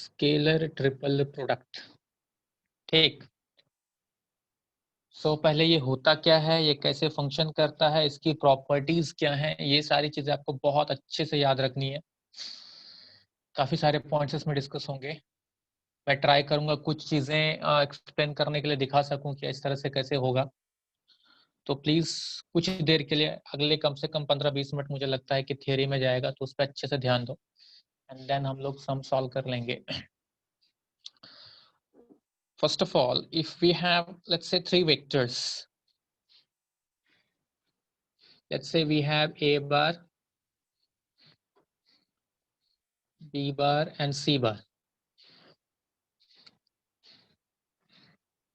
Scalar triple product. ठीक, पहले ये होता क्या है, ये कैसे फंक्शन करता है, इसकी प्रॉपर्टीज क्या हैं, ये सारी चीजें आपको बहुत अच्छे से याद रखनी है। काफी सारे पॉइंट्स इसमें डिस्कस होंगे। मैं ट्राई करूंगा कुछ चीजें एक्सप्लेन करने के लिए, दिखा सकूं कि इस तरह से कैसे होगा। तो प्लीज कुछ देर के लिए, अगले कम से कम 15-20 मिनट मुझे लगता है कि थियरी में जाएगा, तो उस पर अच्छे से ध्यान दो एंड देन हम लोग सम सॉल्व कर लेंगे। First of all, if we have, let's say, three vectors, let's say we have a bar, b bar and c bar.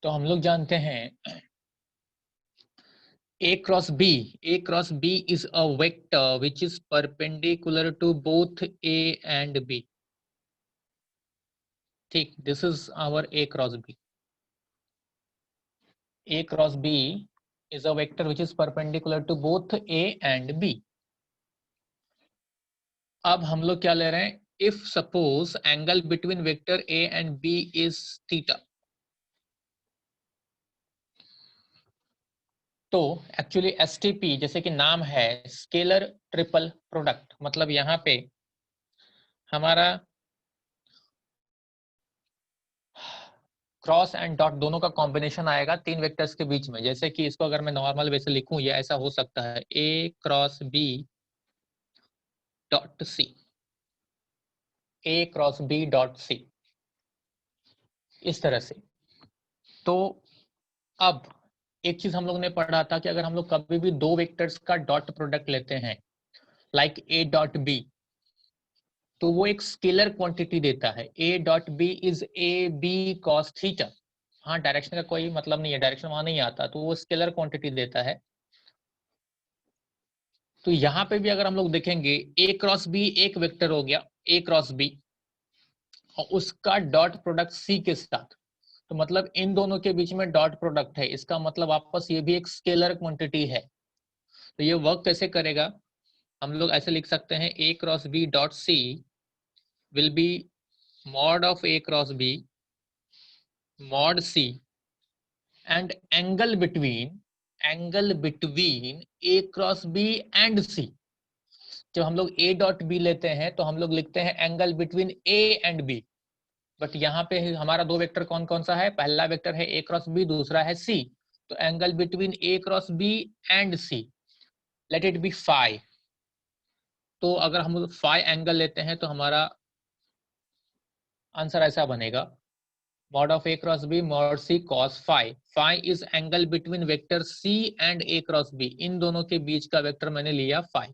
तो हम लोग जानते हैं a cross b is a vector which is perpendicular to both a and b. ठीक, this is our a cross b. A cross b is a vector which is perpendicular to both a and b. अब हम लोग क्या ले रहे हैं, if suppose angle between vector a and b is theta. तो actually STP जैसे कि नाम है स्केलर ट्रिपल प्रोडक्ट, मतलब यहाँ पे हमारा क्रॉस एंड डॉट दोनों का कॉम्बिनेशन आएगा तीन वेक्टर्स के बीच में। जैसे कि इसको अगर मैं नॉर्मल वे से लिखूं, ये ऐसा हो सकता है a cross b dot c, a cross b dot c, इस तरह से। तो अब एक चीज हम लोग ने पढ़ा था कि अगर हम लोग कभी भी दो वेक्टर्स का डॉट प्रोडक्ट लेते हैं, लाइक a डॉट b, तो वो एक स्केलर क्वांटिटी देता है। a dot b is A B cos theta. हाँ, डायरेक्शन का कोई मतलब नहीं है, डायरेक्शन वहां नहीं आता, तो वो स्केलर क्वांटिटी देता है। तो यहाँ पे भी अगर हम लोग देखेंगे a क्रॉस b एक वेक्टर हो गया a क्रॉस b, और उसका डॉट प्रोडक्ट c के साथ, तो मतलब इन दोनों के बीच में डॉट प्रोडक्ट है, इसका मतलब वापस ये भी एक स्केलर क्वांटिटी है। तो ये वर्क कैसे करेगा, हम लोग ऐसे लिख सकते हैं a cross b dot c will be mod of a cross b mod c and angle between a cross b and c. जब हम लोग a डॉट b लेते हैं तो हम लोग लिखते हैं angle between a and b, but यहाँ पे हमारा दो वेक्टर कौन कौन सा है, पहला वेक्टर है a क्रॉस b, दूसरा है c, तो angle between a cross b and c, let it be phi. तो अगर हम लोग फाई एंगल लेते हैं तो हमारा आंसर ऐसा बनेगा mod of a cross b mod c cos phi. Phi is angle between vector c and a cross b, इन दोनों के बीच का वेक्टर मैंने लिया phi।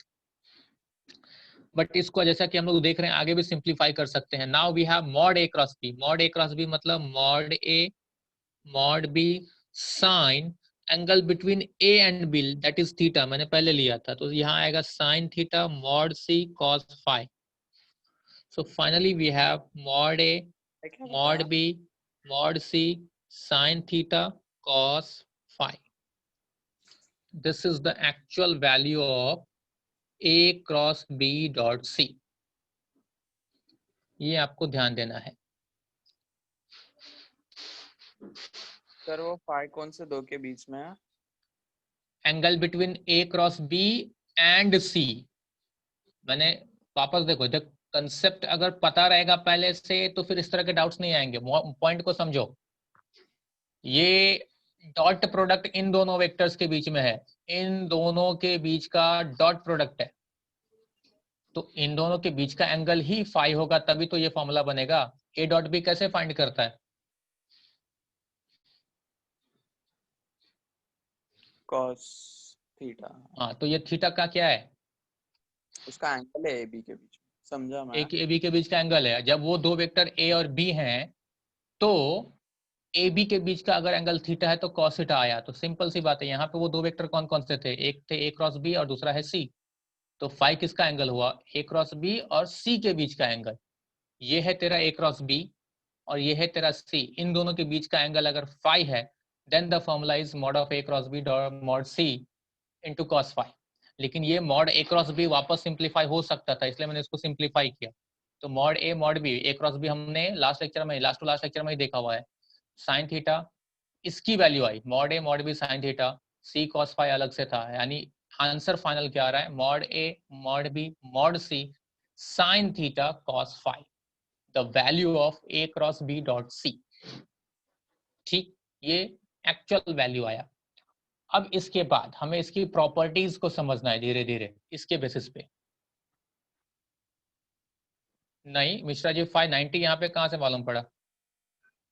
बट इसको जैसा कि हम लोग देख रहे हैं आगे भी सिंप्लीफाई कर सकते हैं। Now we have mod a cross b, mod a cross b मतलब mod a mod b sin angle between a and b, that is theta, मैंने पहले लिया था, तो यहाँ आएगा sin theta mod c cos phi. So finally we have mod a mod b mod c sin theta cos phi. This is the actual value of a cross b dot c. ये आपको ध्यान देना है। Sir वो phi कौन से दो के बीच में है? Angle between a cross b and c। मैंने वापस देखो, जब कंसेप्ट अगर पता रहेगा पहले से तो फिर इस तरह के डाउट्स नहीं आएंगे। पॉइंट को समझो, ये डॉट प्रोडक्ट इन दोनों वेक्टर्स के बीच में है, इन दोनों के बीच का डॉट प्रोडक्ट है, तो इन दोनों के बीच का एंगल ही फाई होगा, तभी तो ये फॉर्मूला बनेगा। ए डॉट बी कैसे फाइंड करता है, कॉस थीटा। हाँ, तो ये थीटा का क्या है, उसका एंगल है ए बी के बीच में, समझा मैं। ए बी के बीच का एंगल है। जब वो दो वेक्टर ए और बी हैं तो ए बी के बीच का अगर एंगल थीटा है तो कॉस थीटा आया। तो सिंपल सी बात है, यहाँ पे वो दो वेक्टर कौन कौन से थे, एक थे ए क्रॉस बी और दूसरा है सी, तो फाई किसका एंगल हुआ, ए क्रॉस बी और सी के बीच का एंगल। ये है तेरा ए क्रॉस बी और ये है तेरा सी, इन दोनों के बीच का एंगल अगर फाई है, then the formula is mod of A cross B mod C into cos phi. लेकिन ये मॉड ए क्रॉस बी वापस सिंप्लीफाई हो सकता था, इसलिए मैंने इसको सिंप्लीफाई किया। तो mod A mod B, A cross B हमने लास्ट टू लास्ट लेक्चर में ही देखा हुआ है। साइन थीटा इसकी वैल्यू आई, mod A mod B sine theta, C cos phi अलग से था, यानी आंसर फाइनल क्या आ रहा है, mod A mod B mod C sine theta cos phi, the value of A cross B dot C. ठीक, ये एक्चुअल वैल्यू आया। अब इसके बाद हमें इसकी प्रॉपर्टीज को समझना है धीरे धीरे इसके बेसिस पे। नहीं मिश्रा जी 590 यहाँ पे कहाँ से मालूम पड़ा,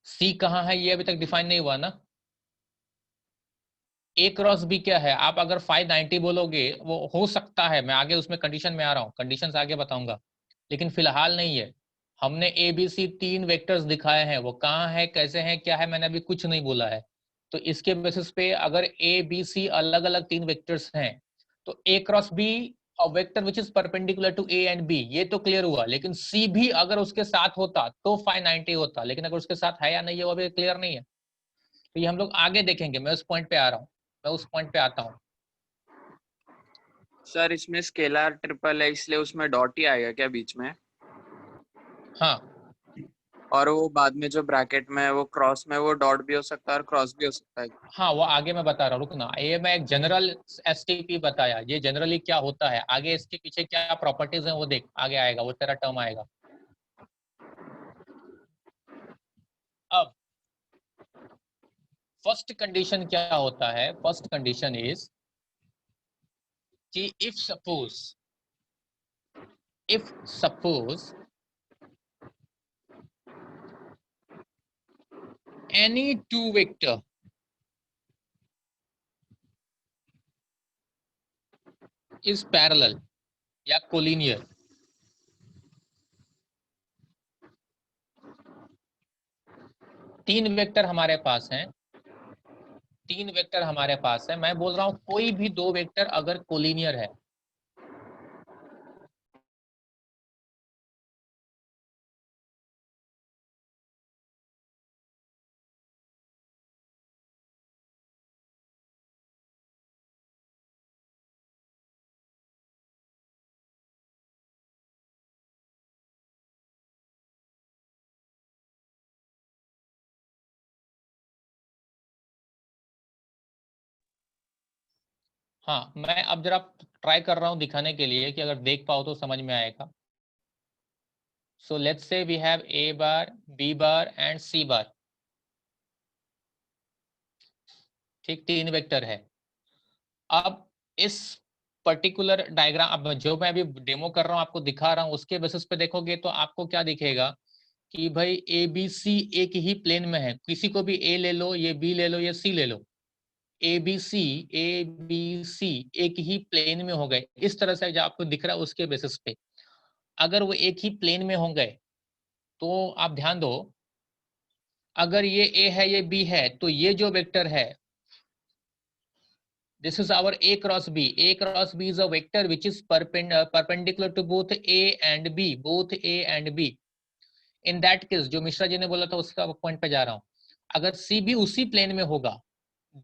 सी कहाँ है ये अभी तक डिफाइन नहीं हुआ ना। ए क्रॉस बी क्या है, आप अगर 590 बोलोगे वो हो सकता है, मैं आगे उसमें कंडीशन में आ रहा हूँ, कंडीशन आगे बताऊंगा, लेकिन फिलहाल नहीं है। हमने ए बी सी 3 वेक्टर्स दिखाए हैं, वो कहाँ है कैसे हैं क्या है मैंने अभी कुछ नहीं बोला है। तो इसके बेसिस पे अगर ए बी सी अलग अलग 3 वेक्टर्स हैं तो ए क्रॉस बी और vector which is perpendicular to A and B, ये तो क्लियर हुआ, लेकिन सी भी अगर उसके साथ होता तो 590 होता, लेकिन अगर उसके साथ है या नहीं है वो अभी क्लियर नहीं है। तो ये हम लोग आगे देखेंगे, मैं उस पॉइंट पे आ रहा हूँ, मैं उस पॉइंट पे आता हूँ। सर इसमें स्केलर ट्रिपल है इसलिए उसमें डॉट ही आएगा क्या बीच में? हाँ और वो बाद में जो ब्रैकेट में है वो क्रॉस में वो डॉट भी हो सकता है और क्रॉस भी हो सकता है। हाँ, वो आगे मैं बता रहा हूँ, रुकना, ये मैं एक जनरल एसटीपी बताया, ये जनरली क्या होता है, आगे इसके पीछे क्या प्रॉपर्टीज हैं वो देख, आगे आएगा वो तेरा टर्म आएगा। अब फर्स्ट कंडीशन क्या होता है, फर्स्ट कंडीशन इज कि if suppose any two vector is parallel या कोलिनियर, तीन वेक्टर हमारे पास हैं, तीन वेक्टर हमारे पास है, मैं बोल रहा हूं कोई भी दो वेक्टर अगर कोलिनियर है, हाँ मैं अब जरा ट्राई कर रहा हूं दिखाने के लिए कि अगर देख पाओ तो समझ में आएगा। So let's say we have a bar B bar and c bar, ठीक, तीन वेक्टर है। अब इस पर्टिकुलर डायग्राम, अब जो मैं अभी डेमो कर रहा हूं आपको दिखा रहा हूं उसके बेसिस पे देखोगे तो आपको क्या दिखेगा कि भाई ए बी सी एक ही प्लेन में है, किसी को भी ए ले लो, ये बी ले लो, ये सी ले लो, ए बी सी एक ही प्लेन में हो गए, इस तरह से जो आपको दिख रहा है उसके बेसिस पे अगर वो एक ही प्लेन में हो गए तो आप ध्यान दो, अगर ये ए है ये बी है तो ये जो वेक्टर है this is our a cross b, a cross b is a vector which is perpendicular to both a and b, both a and b। in that case जो मिश्रा जी ने बोला था उसका पॉइंट पे जा रहा हूं, अगर सी भी उसी प्लेन में होगा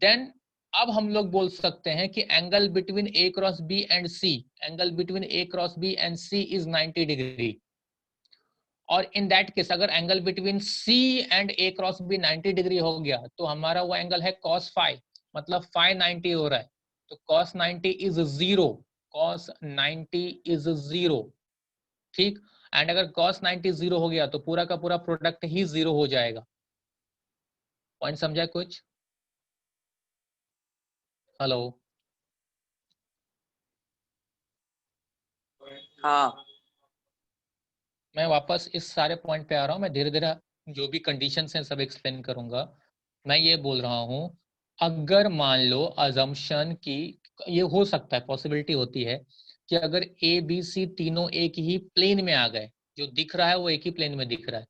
देन अब हम लोग बोल सकते हैं कि angle between A cross B and C, angle between A cross B and C is 90 degree. और इन दैट केस अगर angle between C and A cross B 90 degree हो गया तो हमारा वो एंगल है cos फाई, मतलब फाई 90 हो रहा है, तो cos 90 is zero, cos 90 is zero, ठीक। एंड अगर cos 90 जीरो हो गया तो पूरा का पूरा प्रोडक्ट ही जीरो हो जाएगा। पॉइंट समझा कुछ? हेलो, हाँ मैं वापस इस सारे पॉइंट पे आ रहा हूँ, मैं धीरे धीरे जो भी कंडीशंस हैं सब एक्सप्लेन करूंगा। मैं ये बोल रहा हूँ अगर मान लो अजम्पशन की ये हो सकता है, पॉसिबिलिटी होती है कि अगर ए बी सी तीनों एक ही प्लेन में आ गए, जो दिख रहा है वो एक ही प्लेन में दिख रहा है,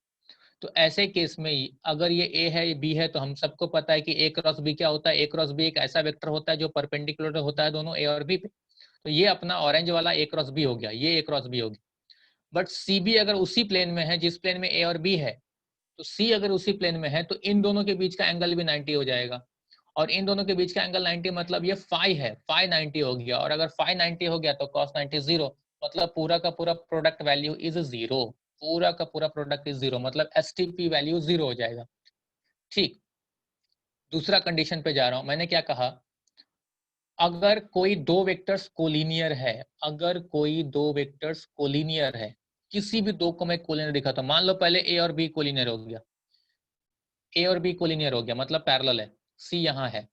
तो ऐसे केस में अगर ये ए है ये बी है तो हम सबको पता है कि ए क्रॉस बी क्या होता है, ए क्रॉस बी एक ऐसा वेक्टर होता है जो परपेंडिकुलर होता है दोनों ए और बी पे, तो ये अपना ऑरेंज वाला ए क्रॉस बी हो गया, ये ए क्रॉस बी हो गया। बट सी बी अगर उसी प्लेन में है जिस प्लेन में ए और बी है, तो सी अगर उसी प्लेन में है तो इन दोनों के बीच का एंगल भी 90 हो जाएगा, और इन दोनों के बीच का एंगल 90 मतलब ये फाई है, फाई 90 हो गया, और अगर फाई 90 हो गया तो कॉस 90 जीरो, मतलब पूरा का पूरा प्रोडक्ट वैल्यू इज जीरो। पूरा का पूरा प्रोडक्ट इज जीरो, मतलब एसटीपी वैल्यू जीरो हो जाएगा। ठीक, दूसरा कंडीशन पे जा रहा हूं। मैंने क्या कहा, अगर कोई दो वेक्टर्स कोलिनियर है, अगर कोई दो वेक्टर्स कोलिनियर है, किसी भी दो को मैं कोलिनियर दिखाता हूं, मान लो पहले ए और बी कोलिनियर हो गया, ए और बी कोलिनियर हो गया मतलब पैरेलल है, सी यहां है,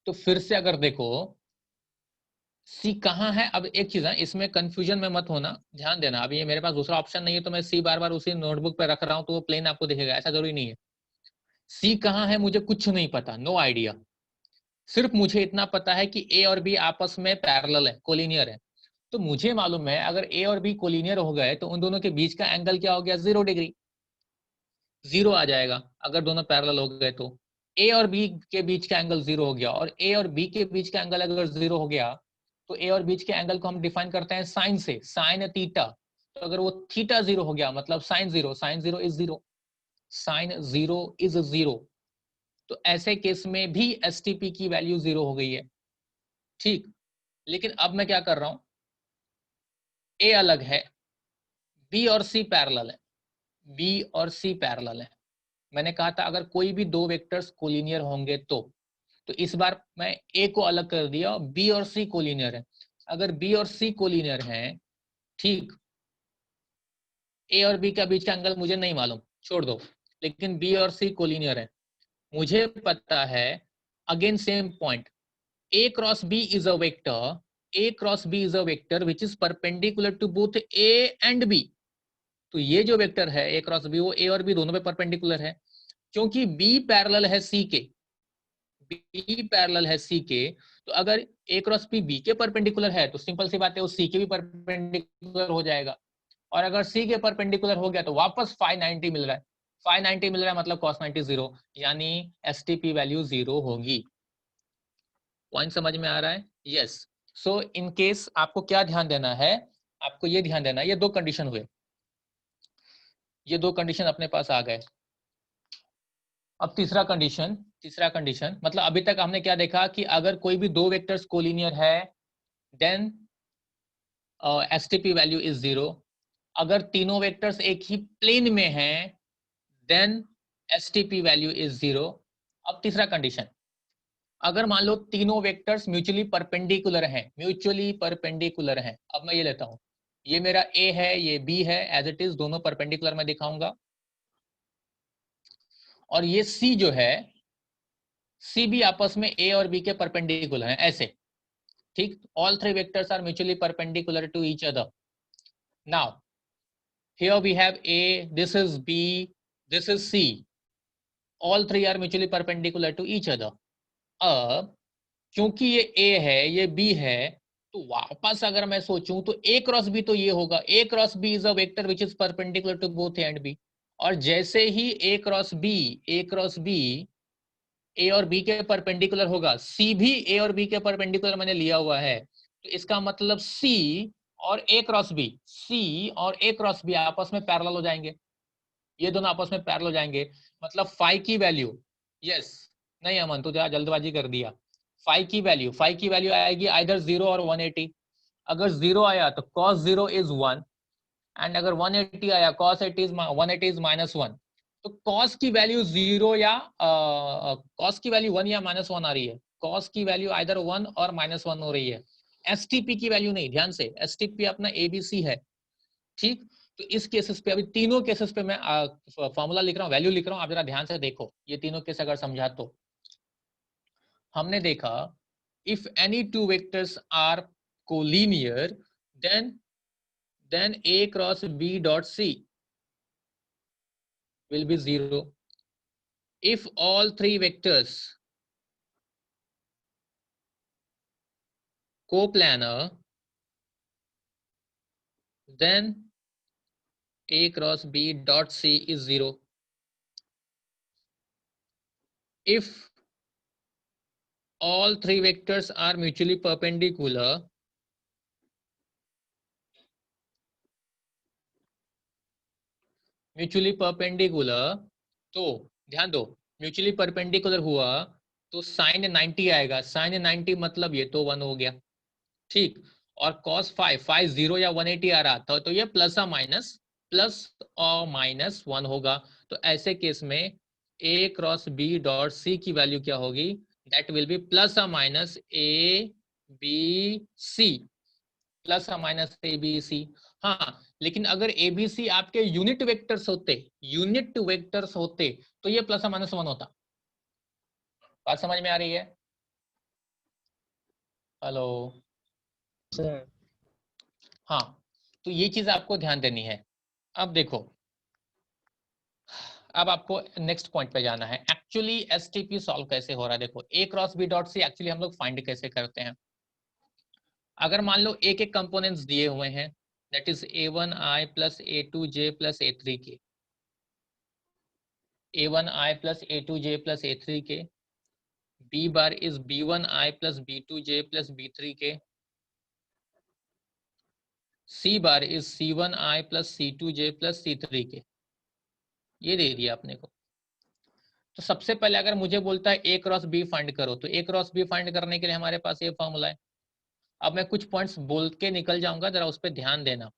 तो फिर से अगर देखो सी कहाँ है। अब एक चीज है, इसमें कंफ्यूजन में मत होना, ध्यान देना, अभी ये मेरे पास दूसरा ऑप्शन नहीं है तो मैं सी बार बार उसी नोटबुक पे रख रहा हूं तो वो प्लेन आपको दिखेगा, ऐसा जरूरी नहीं है। सी कहाँ है मुझे कुछ नहीं पता, नो आइडिया, सिर्फ मुझे इतना पता है कि ए और बी आपस में पैरेलल है, कोलिनियर है। तो मुझे मालूम है अगर ए और बी कोलिनियर हो गए तो उन दोनों के बीच का एंगल क्या हो गया, 0 डिग्री, 0 आ जाएगा अगर दोनों पैरेलल हो गए तो। ए और बी के बीच का एंगल 0 हो गया, और ए और बी के बीच का एंगल अगर 0 हो गया तो ए और बीच के एंगल को हम डिफाइन करते हैं साइन से, साइन थीटा। तो अगर वो थीटा 0 हो गया मतलब sine 0, sine 0 is 0, sine 0 is 0। तो ऐसे केस में भी एसटीपी की वैल्यू 0 हो गई है। ठीक, लेकिन अब मैं क्या कर रहा हूं, ए अलग है, बी और सी पैरेलल है, बी और सी पैरेलल है। मैंने कहा था अगर कोई भी दो वेक्टर्स कोलिनियर होंगे तो इस बार मैं ए को अलग कर दिया, बी और सी कोलिनियर है। अगर बी और सी कोलिनियर हैं, ठीक, ए और बी का बीच का एंगल मुझे नहीं मालूम, छोड़ दो, लेकिन बी और सी कोलिनियर है, मुझे पता है, again same point, A cross B is a vector, A cross B is a vector which is perpendicular to both A and B. तो ये जो वेक्टर है ए क्रॉस बी, वो ए और बी दोनों पे परपेंडिकुलर है, क्योंकि बी पैरेलल है सी के, बी पैरेलल है सी के। तो अगर ए क्रॉस बी बी के परपेंडिकुलर है तो सिंपल सी बात है वो सी के भी परपेंडिकुलर हो जाएगा, और अगर सी के परपेंडिकुलर हो गया तो वापस 590 मिल रहा है, 590 मिल रहा है मतलब cos 90 0, यानी एसटीपी वैल्यू 0 होगी। पॉइंट समझ में आ रहा है? यस। सो इन केस आपको क्या ध्यान देना है, आपको ये ध्यान देना है, ये दो कंडीशन हुए, ये दो कंडीशन अपने पास आ गए। अब तीसरा कंडीशन, तीसरा कंडीशन मतलब अभी तक हमने क्या देखा कि अगर कोई भी दो वेक्टर्स कोलिनियर है देन एसटीपी वैल्यू इज 0। अगर तीनों वेक्टर्स एक ही प्लेन में हैं देन एसटीपी वैल्यू इज 0। अब तीसरा कंडीशन, अगर मान लो तीनों वेक्टर्स म्यूचुअली परपेंडिकुलर हैं, म्यूचुअली परपेंडिकुलर हैं, अब मैं ये लेता हूं, ये मेरा ए है, ये बी है, एज इट इज दोनों परपेंडिकुलर में दिखाऊंगा, और ये सी जो है, सी भी आपस में ए और बी के परपेंडिकुलर हैं ऐसे, ठीक, all three vectors are mutually perpendicular to each other. Now here we have a, this is b, this is c, all three are mutually perpendicular to each other। अब क्योंकि ये a है ये b है, तो वापस अगर मैं सोचूं तो a क्रॉस b तो ये होगा, a cross b is a vector which is perpendicular to both a and b। और जैसे ही a cross b, a cross b a और b के परपेंडिकुलर होगा, c भी a और b के परपेंडिकुलर मैंने लिया हुआ है, तो इसका मतलब c और a क्रॉस b, c और a क्रॉस b आपस में पैरेलल हो जाएंगे, ये दोनों आपस में पैरेलल हो जाएंगे। मतलब फाई की वैल्यू, यस, नहीं अमन तो जरा जल्दबाजी कर दिया, फाई की वैल्यू आएगी आइदर 0 और 180। अगर 0 आया तो cos 0 इज 1, एंड अगर 180 आया cos 80 इज 180 इज -1। तो cos की वैल्यू 0 या cos की वैल्यू 1 या -1 आ रही है, cos की वैल्यू आइदर 1 और -1 हो रही है, एसटीपी की वैल्यू नहीं, ध्यान से, एसटीपी अपना एबीसी है, ठीक। तो इस केसेस पे, अभी तीनों केसेस पे मैं फॉर्मूला लिख रहा हूँ, वैल्यू लिख रहा हूँ, आप जरा ध्यान से देखो, ये तीनों केस अगर समझा तो हमने देखा, if any two vectors are collinear then a cross b dot c will be 0 if all three vectors coplanar, then a cross b dot c is 0 if all three vectors are mutually perpendicular, तो ध्यान दो, mutually perpendicular हुआ तो sign 90 आएगा, sign 90 मतलब ये तो 1 हो गया, ठीक। और cos फाइव 0 या 180 आ रहा था, तो ये प्लस और माइनस 1 होगा। तो ऐसे केस में a cross b dot c की वैल्यू क्या होगी? दैट विल बी प्लस और minus a b c, plus और माइनस ए बी सी। हाँ, लेकिन अगर ए बी सी आपके यूनिट वेक्टर्स होते तो ये प्लस और माइनस 1 होता। बात समझ में आ रही है? हेलो? सर हाँ, तो ये चीज आपको ध्यान देनी है। अब देखो, अब आपको नेक्स्ट पॉइंट पे जाना है। एक्चुअली एसटीपी सॉल्व कैसे हो रहा है? देखो, A cross B dot C actually हम लोग फाइंड कैसे करते हैं? अगर मान लो एक एक कंपोनेंट्स दिए हुए हैं, that is a1i plus a2j plus a3 के, a1i plus a2j plus a3 के, b bar is b1i plus b2j plus b3 के, c bar is c1i plus c2j plus c3 के। ये दे दिया आपने को। तो सबसे पहले अगर मुझे बोलता है a क्रॉस b फाइंड करो, तो a क्रॉस b फाइंड करने के लिए हमारे पास ये फॉर्मूला है। अब मैं कुछ पॉइंट्स बोल के निकल जाऊंगा, जरा उस पर ध्यान देना।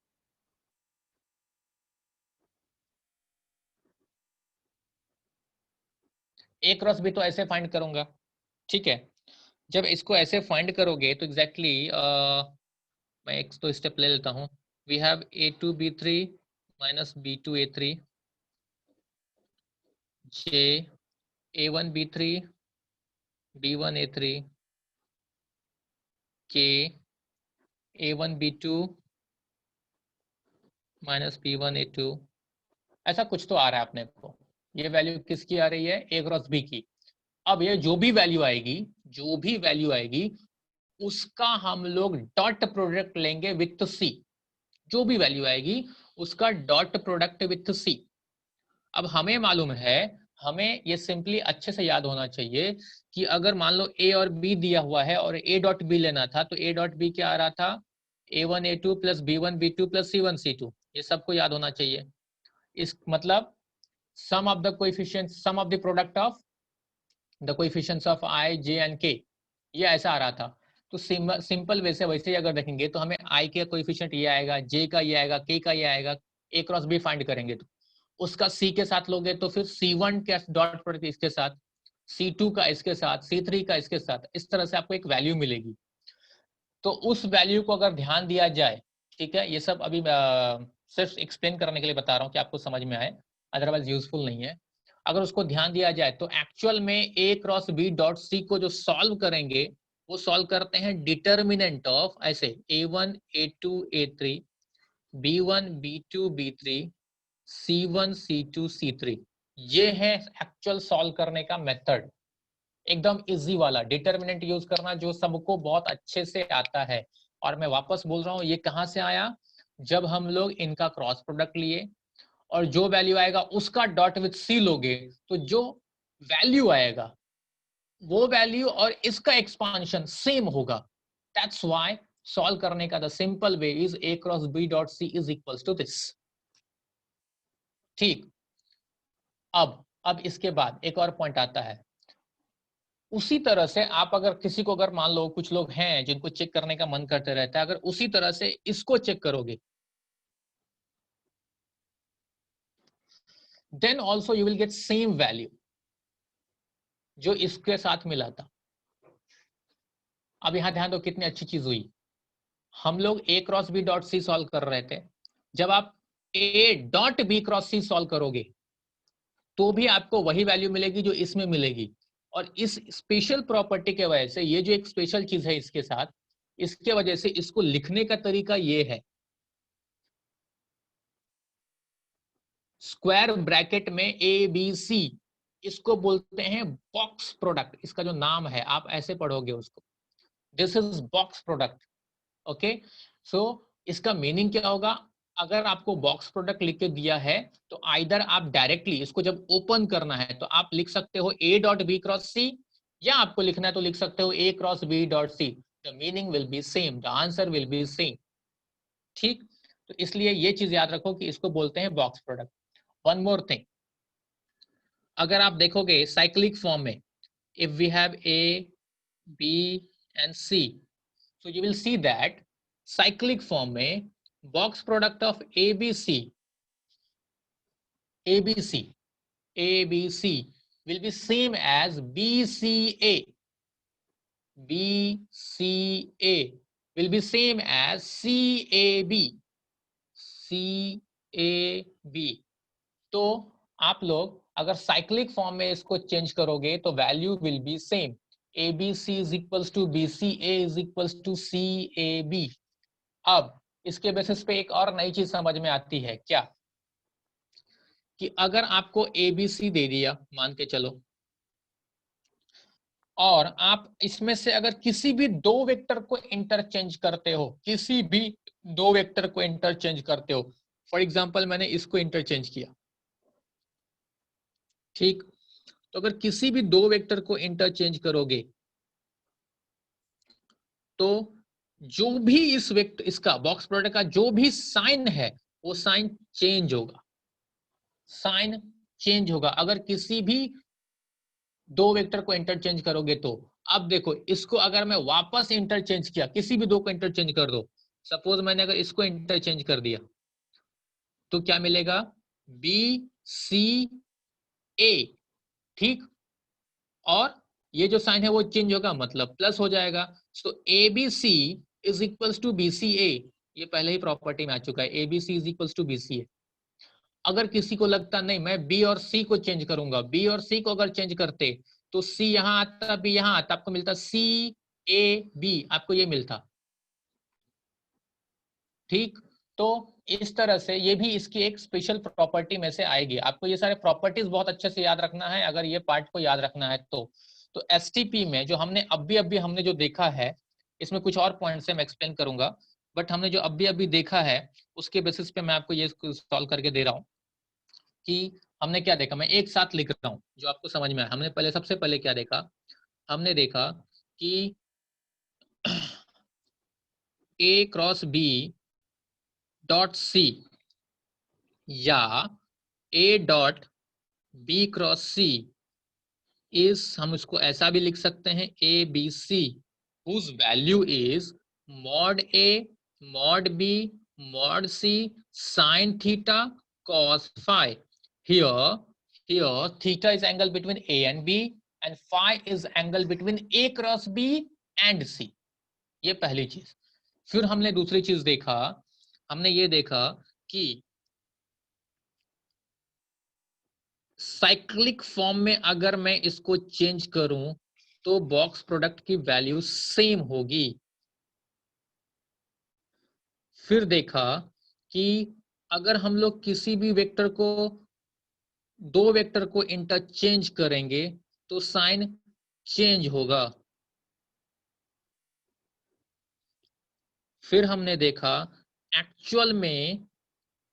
a क्रॉस b तो ऐसे फाइंड करूंगा, ठीक है। जब इसको ऐसे फाइंड करोगे तो एग्जैक्टली मैं एक तो स्टेप ले लेता हूँ। We have a2b3 minus b2a3 j a1b3 b1a3 k a1b2 minus b1a2। ऐसा कुछ तो आ रहा है अपने को। ये वैल्यू किसकी आ रही है? a क्रॉस b की। अब ये जो भी वैल्यू आएगी उसका हम लोग डॉट प्रोडक्ट लेंगे विथ c। जो भी वैल्यू आएगी उसका डॉट प्रोडक्ट विथ c। अब हमें मालूम है, हमें ये सिंपली अच्छे से याद होना चाहिए कि अगर मान लो a और b दिया हुआ है और a डॉट b लेना था, तो a डॉट b क्या आ रहा था? a1 a2 plus b1 b2 plus c1 c2। ये सबको याद होना चाहिए। इस मतलब sum of the coefficient, sum of the product of the coefficients of i j and k, ये ऐसा आ रहा था। तो सिंपल वैसे ही अगर देखेंगे तो हमें i के कोएफिशिएंट ये आएगा, j का ये आएगा, k का ये आएगा। a क्रॉस b फाइंड करेंगे तो उसका c के साथ लोगे तो फिर c1 के डॉट प्रोडक्ट इसके साथ, c2 का इसके साथ, c3 का इसके साथ, इस तरह से आपको एक वैल्यू मिलेगी। तो उस वैल्यू को अगर ध्यान दिया जाए, ठीक है, ये सब अभी सिर्फ एक्सप्लेन करने के लिए बता रहा हूँ कि आपको समझ में आए, अदरवाइज यूजफुल नहीं है। अगर उसको ध्यान दिया जाए तो एक्चुअल में a cross b dot c को जो सॉल्व करेंगे वो सॉल्व करते हैं डिटर्मिनेंट ऑफ ऐसे a1 a2 a3 b1 b2 b3 c1 c2 c3। ये है एक्चुअल सॉल्व करने का मेथड, एकदम इजी वाला डिटर्मिनेंट यूज करना जो सबको बहुत अच्छे से आता है। और मैं वापस बोल रहा हूँ, ये कहां से आया? जब हम लोग इनका क्रॉस प्रोडक्ट लिए और जो वैल्यू आएगा उसका डॉट विथ सी लोगे, तो जो वैल्यू आएगा वो वैल्यू और इसका एक्सपांशन सेम होगा। दैट्स व्हाई सॉल्व करने का the simple way is a cross b dot c is equals to this. ठीक। अब इसके बाद एक और पॉइंट आता है। उसी तरह से आप अगर किसी को, अगर मान लो कुछ लोग हैं जिनको चेक करने का मन करते रहता है, अगर उसी तरह से इसको चेक करोगे then also you will get same value जो इसके साथ मिला था। अब यहां ध्यान दो कितनी अच्छी चीज हुई। हम लोग a cross b dot C solve कर रहे थे, जब आप a dot b cross C solve करोगे तो भी आपको वही वैल्यू मिलेगी जो इसमें मिलेगी। और इस स्पेशल प्रॉपर्टी के वजह से, ये जो एक स्पेशल चीज है इसके साथ, इसके वजह से इसको लिखने का तरीका ये है, स्क्वायर ब्रैकेट में ए बी सी, इसको बोलते हैं बॉक्स प्रोडक्ट। इसका जो नाम है आप ऐसे पढ़ोगे उसको, this is box product. Okay, so इसका मीनिंग क्या होगा? अगर आपको बॉक्स प्रोडक्ट लिख के दिया है तो आइदर आप डायरेक्टली इसको जब ओपन करना है तो आप लिख सकते हो a dot B cross C, या आपको लिखना है तो लिख सकते हो a cross b dot C. The meaning will be same, the answer will be same. ठीक, तो इसलिए ये चीज याद रखो कि इसको बोलते हैं box product. One more thing, अगर आप देखोगे साइक्लिक फॉर्म में, if we have a b and c, so you will see that cyclic form में box product of ABC will be same as BCA will be same as CAB। तो आप लोग अगर cyclic form में इसको change करोगे तो value will be same, ABC is equals to BCA is equals to CAB। अब इसके बेसिस पे एक और नई चीज समझ में आती है क्या, कि अगर आपको ABC दे दिया मान के चलो, और आप इसमें से अगर किसी भी दो वेक्टर को इंटरचेंज करते हो, किसी भी दो वेक्टर को इंटरचेंज करते हो, फॉर एग्जांपल मैंने इसको इंटरचेंज किया, ठीक, तो अगर किसी भी दो वेक्टर को इंटरचेंज करोगे तो जो भी इस वेक्टर, इसका बॉक्स प्रोडक्ट का जो भी साइन है वो साइन चेंज होगा, साइन चेंज होगा अगर किसी भी दो वेक्टर को इंटरचेंज करोगे तो। अब देखो इसको अगर मैं वापस इंटरचेंज किया, किसी भी दो को इंटरचेंज कर दो, सपोज मैंने अगर इसको इंटरचेंज कर दिया तो क्या मिलेगा, BCA, ठीक, और ये जो साइन है वो चेंज होगा मतलब प्लस हो जाएगा। So ABC is equals to BCA, ये पहले ही प्रॉपर्टी में आ चुका है, ABC is equals to BCA। अगर किसी को लगता नहीं मैं B और C को चेंज करूंगा, B और C को अगर चेंज करते तो C यहां आता, B यहां आता, आपको मिलता CAB, आपको ये मिलता, ठीक। तो इस तरह से ये भी इसकी एक स्पेशल प्रॉपर्टी में से आएगी। आपको ये सारे प्रॉपर्टीज बहुत अच्छे से याद रखना है अगर ये पार्ट को याद रखना है तो STP में जो हमने अभी हमने जो देखा है, इसमें कुछ और पॉइंट्स है मैं एक्सप्लेन करूंगा, बट हमने जो अभी देखा है उसके बेसिस पे मैं आपको ये सॉल्व करके दे रहा हूँ कि हमने क्या देखा। मैं एक साथ लिख रहा हूँ जो आपको समझ में आया। हमने पहले सबसे पहले क्या देखा, हमने देखा कि A cross B dot C या A dot B cross C is, हम इसको ऐसा भी लिख सकते हैं, ABC whose value is mod A mod B mod C sin theta cos phi। Here theta is angle between A and B and phi is angle between A cross B and C। ये पहली चीज। फिर हमने दूसरी चीज देखा, हमने ये देखा कि साइक्लिक फॉर्म में अगर मैं इसको चेंज करूं तो बॉक्स प्रोडक्ट की वैल्यू सेम होगी। फिर देखा कि अगर हम लोग किसी भी वेक्टर को, दो वेक्टर को इंटरचेंज करेंगे तो साइन चेंज होगा। फिर हमने देखा एक्चुअल में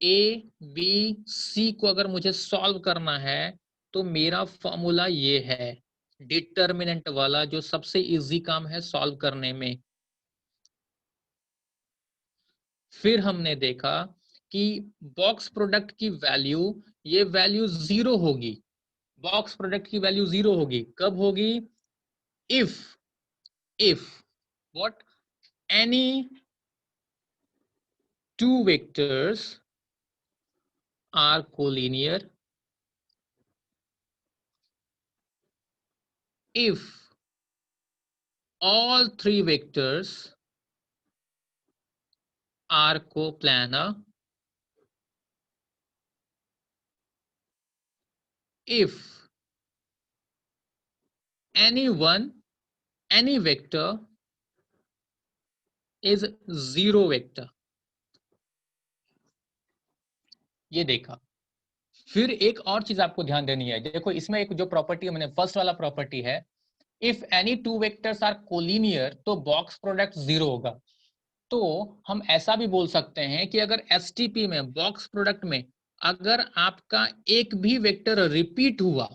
ABC को अगर मुझे सॉल्व करना है तो मेरा फॉर्मूला ये है, डिटर्मिनेंट वाला, जो सबसे इजी काम है सॉल्व करने में। फिर हमने देखा कि बॉक्स प्रोडक्ट की वैल्यू, ये वैल्यू 0 होगी, बॉक्स प्रोडक्ट की वैल्यू 0 होगी। कब होगी, if what, any two vectors are collinear, if all three vectors are coplanar, if any vector is zero vector। ये देखा। फिर एक और चीज आपको ध्यान देनी है, देखो इसमें एक जो प्रॉपर्टी मैंने फर्स्ट वाला प्रॉपर्टी है, if any two vectors are collinear तो बॉक्स प्रोडक्ट 0 होगा। तो हम ऐसा भी बोल सकते हैं कि अगर STP में बॉक्स प्रोडक्ट में अगर आपका एक भी वेक्टर रिपीट हुआ,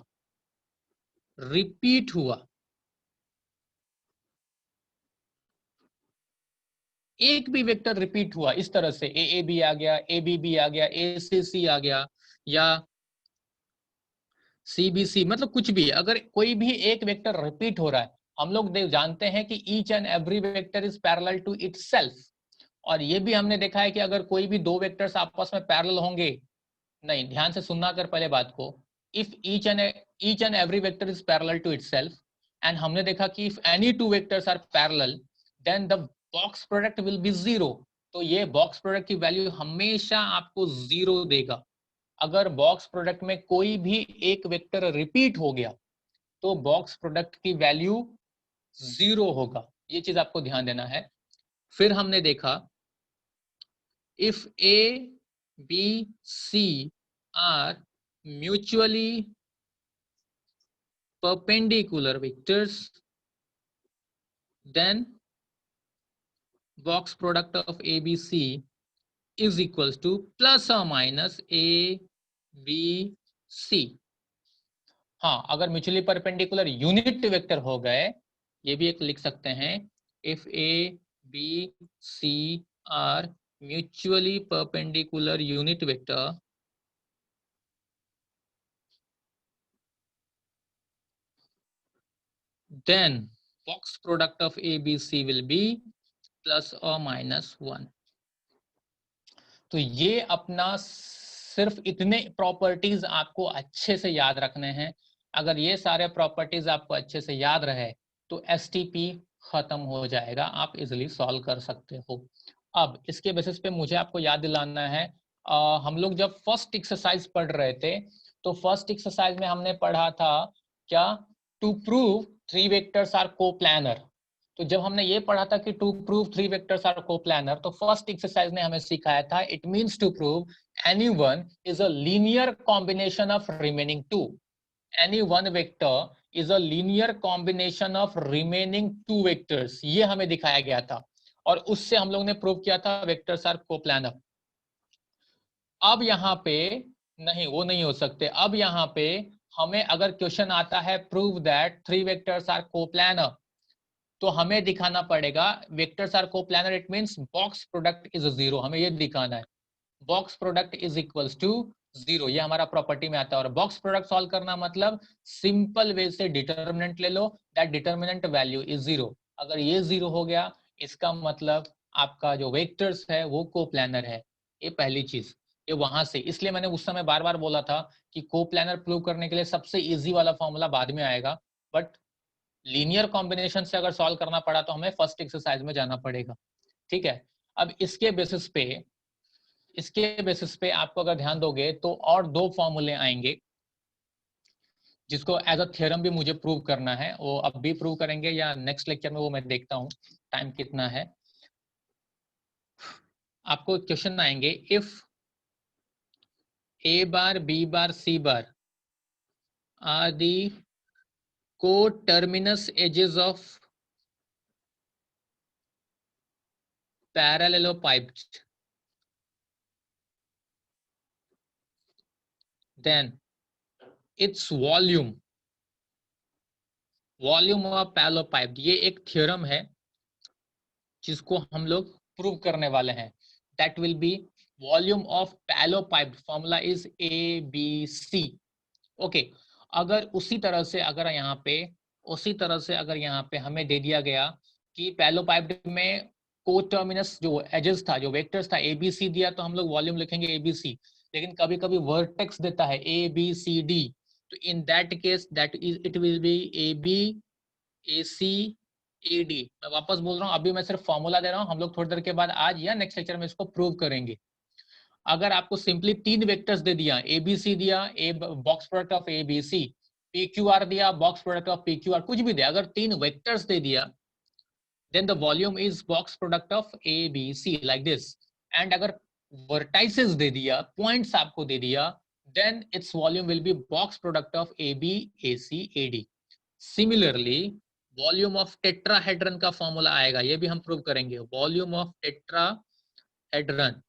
एक भी वेक्टर रिपीट हुआ इस तरह से, AAB आ गया, ABB आ गया, ACC आ गया, या CBC, मतलब कुछ भी, अगर कोई भी एक वेक्टर रिपीट हो रहा है, हम लोग जानते हैं कि each and every vector is parallel to itself. और ये भी हमने देखा है कि अगर कोई भी दो वेक्टर्स आपस में पैरेलल होंगे, नहीं ध्यान से सुनना कर पहले बात को, if each and every vector is parallel to itself, and हमने देखा कि if any two vectors are parallel then the box product will be zero. तो ये बॉक्स प्रोडक्ट की वैल्यू हमेशा आपको जीरो देगा। अगर बॉक्स प्रोडक्ट में कोई भी एक वेक्टर रिपीट हो गया तो बॉक्स प्रोडक्ट की वैल्यू जीरो होगा, ये चीज आपको ध्यान देना है। फिर हमने देखा if A B C are mutually perpendicular vectors, then box product of ABC is equals to plus or minus ABC। हाँ, अगर म्यूचुअली परपेंडिकुलर यूनिट वेक्टर हो गए, ये भी एक लिख सकते हैं, if A B C are mutually perpendicular unit vector then box product of ABC will be plus or minus 1। तो ये अपना सिर्फ इतने प्रॉपर्टीज आपको अच्छे से याद रखने हैं। अगर ये सारे प्रॉपर्टीज आपको अच्छे से याद रहे तो एसटीपी खत्म हो जाएगा, आप इजिली सॉल्व कर सकते हो। अब इसके बेसिस पे मुझे आपको याद दिलाना है, हम लोग जब फर्स्ट एक्सरसाइज पढ़ रहे थे तो फर्स्ट एक्सरसाइज में हमने पढ़ा था क्या, to prove three vectors are coplanar. तो जब हमने ये पढ़ा था कि to prove three vectors are coplanar, तो फर्स्ट एक्सरसाइज ने हमें सिखाया था it means to prove any one is a linear combination of remaining two. Any one vector is a linear combination of remaining two vectors, ये हमें दिखाया गया था और उससे हम लोग ने प्रूव किया था वेक्टर्स आर कोप्लानर। अब यहाँ पे नहीं, वो नहीं हो सकते। अब यहाँ पे हमें अगर क्वेश्चन आता है prove that three vectors are coplanar, तो हमें दिखाना पड़ेगा vectors are coplanar, it means box product is zero, हमें ये दिखाना है box product is equals to zero, ये हमारा प्रॉपर्टी में आता है। और बॉक्स प्रोडक्ट सॉल्व करना मतलब सिंपल वे से डिटर्मिनेंट ले लो, that determinant value is zero. अगर ये जीरो हो गया इसका मतलब आपका जो वेक्टर्स है वो कोप्लानर है, ये पहली चीज। ये वहां से, इसलिए मैंने उस समय बार बार बोला था कि कोप्लानर प्रूव करने के लिए सबसे इजी वाला फॉर्मूला बाद में आएगा, बट लीनियर कॉम्बिनेशन से अगर सॉल्व करना पड़ा तो हमें फर्स्ट एक्सरसाइज में जाना पड़ेगा। ठीक है, अब इसके बेसिस पे आपको अगर ध्यान दोगे तो और दो फॉर्मूले आएंगे जिसको एज अ थ्योरम भी मुझे प्रूव करना है। वो अब भी प्रूव करेंगे या नेक्स्ट लेक्चर में, वो मैं देखता हूँ टाइम कितना है। आपको क्वेश्चन आएंगे, if A bar B bar C bar are the co-terminus edges of parallelepiped, then its volume of parallelepiped, ये एक थ्योरम है जिसको हम लोग प्रूव करने वाले हैं। That will B volume of parallelepiped, formula is ABC। Okay, अगर उसी तरह से अगर यहाँ पे हमें दे दिया गया कि पैलोपाइप्ड में कोटर्मिनस जो एजेस था, जो वेक्टर्स था ABC दिया, तो हम लोग वॉल्यूम लिखेंगे ABC। लेकिन कभी कभी वर्टेक्स देता है ABCD, तो इन that case that is it will be ABACAD। मैं वापस बोल रहा हूँ, अभी मैं सिर्फ फॉर्मूला दे रहा हूँ, हम लोग थोड़ी देर के बाद आज या नेक्स्ट लेक्चर में इसको प्रूव करेंगे। अगर आपको सिंपली तीन वेक्टर्स दे दिया, ABC दिया, ए box product of ABC, PQR दिया बॉक्स प्रोडक्ट ऑफ PQR, कुछ भी दे, अगर तीन वेक्टर्स दे दिया then the volume is box product of ABC like this। and अगर vertices दे दिया, points आपको दे दिया, then its volume will be box product of AB AC AD। similarly volume of tetrahedron का फॉर्मूला आएगा, ये भी हम प्रूव करेंगे। volume of tetrahedron,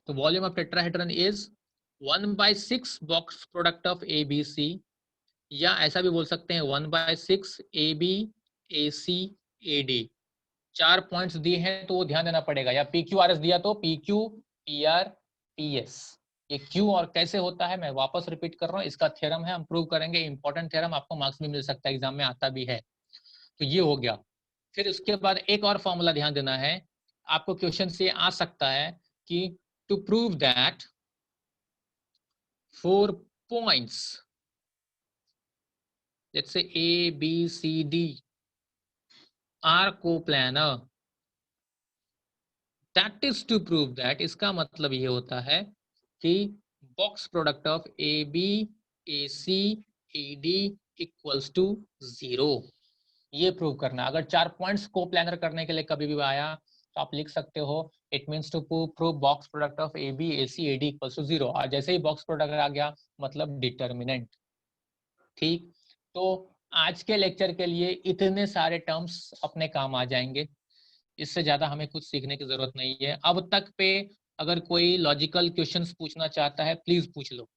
तो volume of tetrahedron is 1/6 box product of ABC, या ऐसा भी बोल सकते हैं 1/6 AB AC AD। चार पॉइंट्स दिए हैं तो वो ध्यान देना पड़ेगा, या PQRS दिया तो PQ PR PS। ये क्यों और कैसे होता है मैं वापस रिपीट कर रहा हूँ, इसका थ्योरम है, हम प्रूव करेंगे। इंपॉर्टेंट थ्योरम, आपको मार्क्स भी मिल सकता है, एग्जाम में आता भी है। तो ये हो गया। फिर उसके बाद एक और फॉर्मूला ध्यान देना है, आपको क्वेश्चन से आ सकता है कि to prove that 4 points, let's say A, B, C, D are coplanar, that is to prove that, इसका मतलब ये होता है कि box product of AB, AC, AD equals to 0, ये प्रूव करना। अगर 4 पॉइंट्स कोप्लानर करने के लिए कभी भी आया तो आप लिख सकते हो it means to prove box product of AB, AC, AD equals to 0, और जैसे ही बॉक्स प्रोडक्ट आ गया मतलब डिटर्मिनेंट। ठीक, तो आज के लेक्चर के लिए इतने सारे टर्म्स अपने काम आ जाएंगे, इससे ज्यादा हमें कुछ सीखने की जरूरत नहीं है। अब तक पे अगर कोई लॉजिकल क्वेश्चंस पूछना चाहता है प्लीज पूछ लो।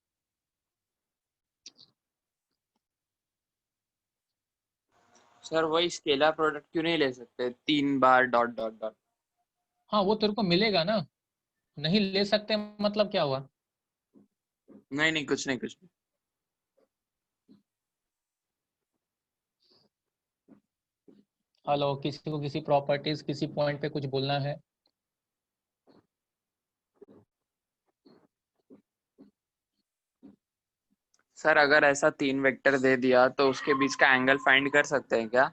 सर वही स्केलर प्रोडक्ट क्यों नहीं ले सकते 3 बार डॉट डॉट डॉट? हाँ वो तेरे को मिलेगा ना, नहीं ले सकते मतलब क्या हुआ? नहीं नहीं, कुछ नहीं कुछ नहीं। हेलो, किसी को किसी प्रॉपर्टीज किसी पॉइंट पे कुछ बोलना है? सर अगर ऐसा 3 वेक्टर दे दिया तो उसके बीच का एंगल फाइंड कर सकते हैं क्या?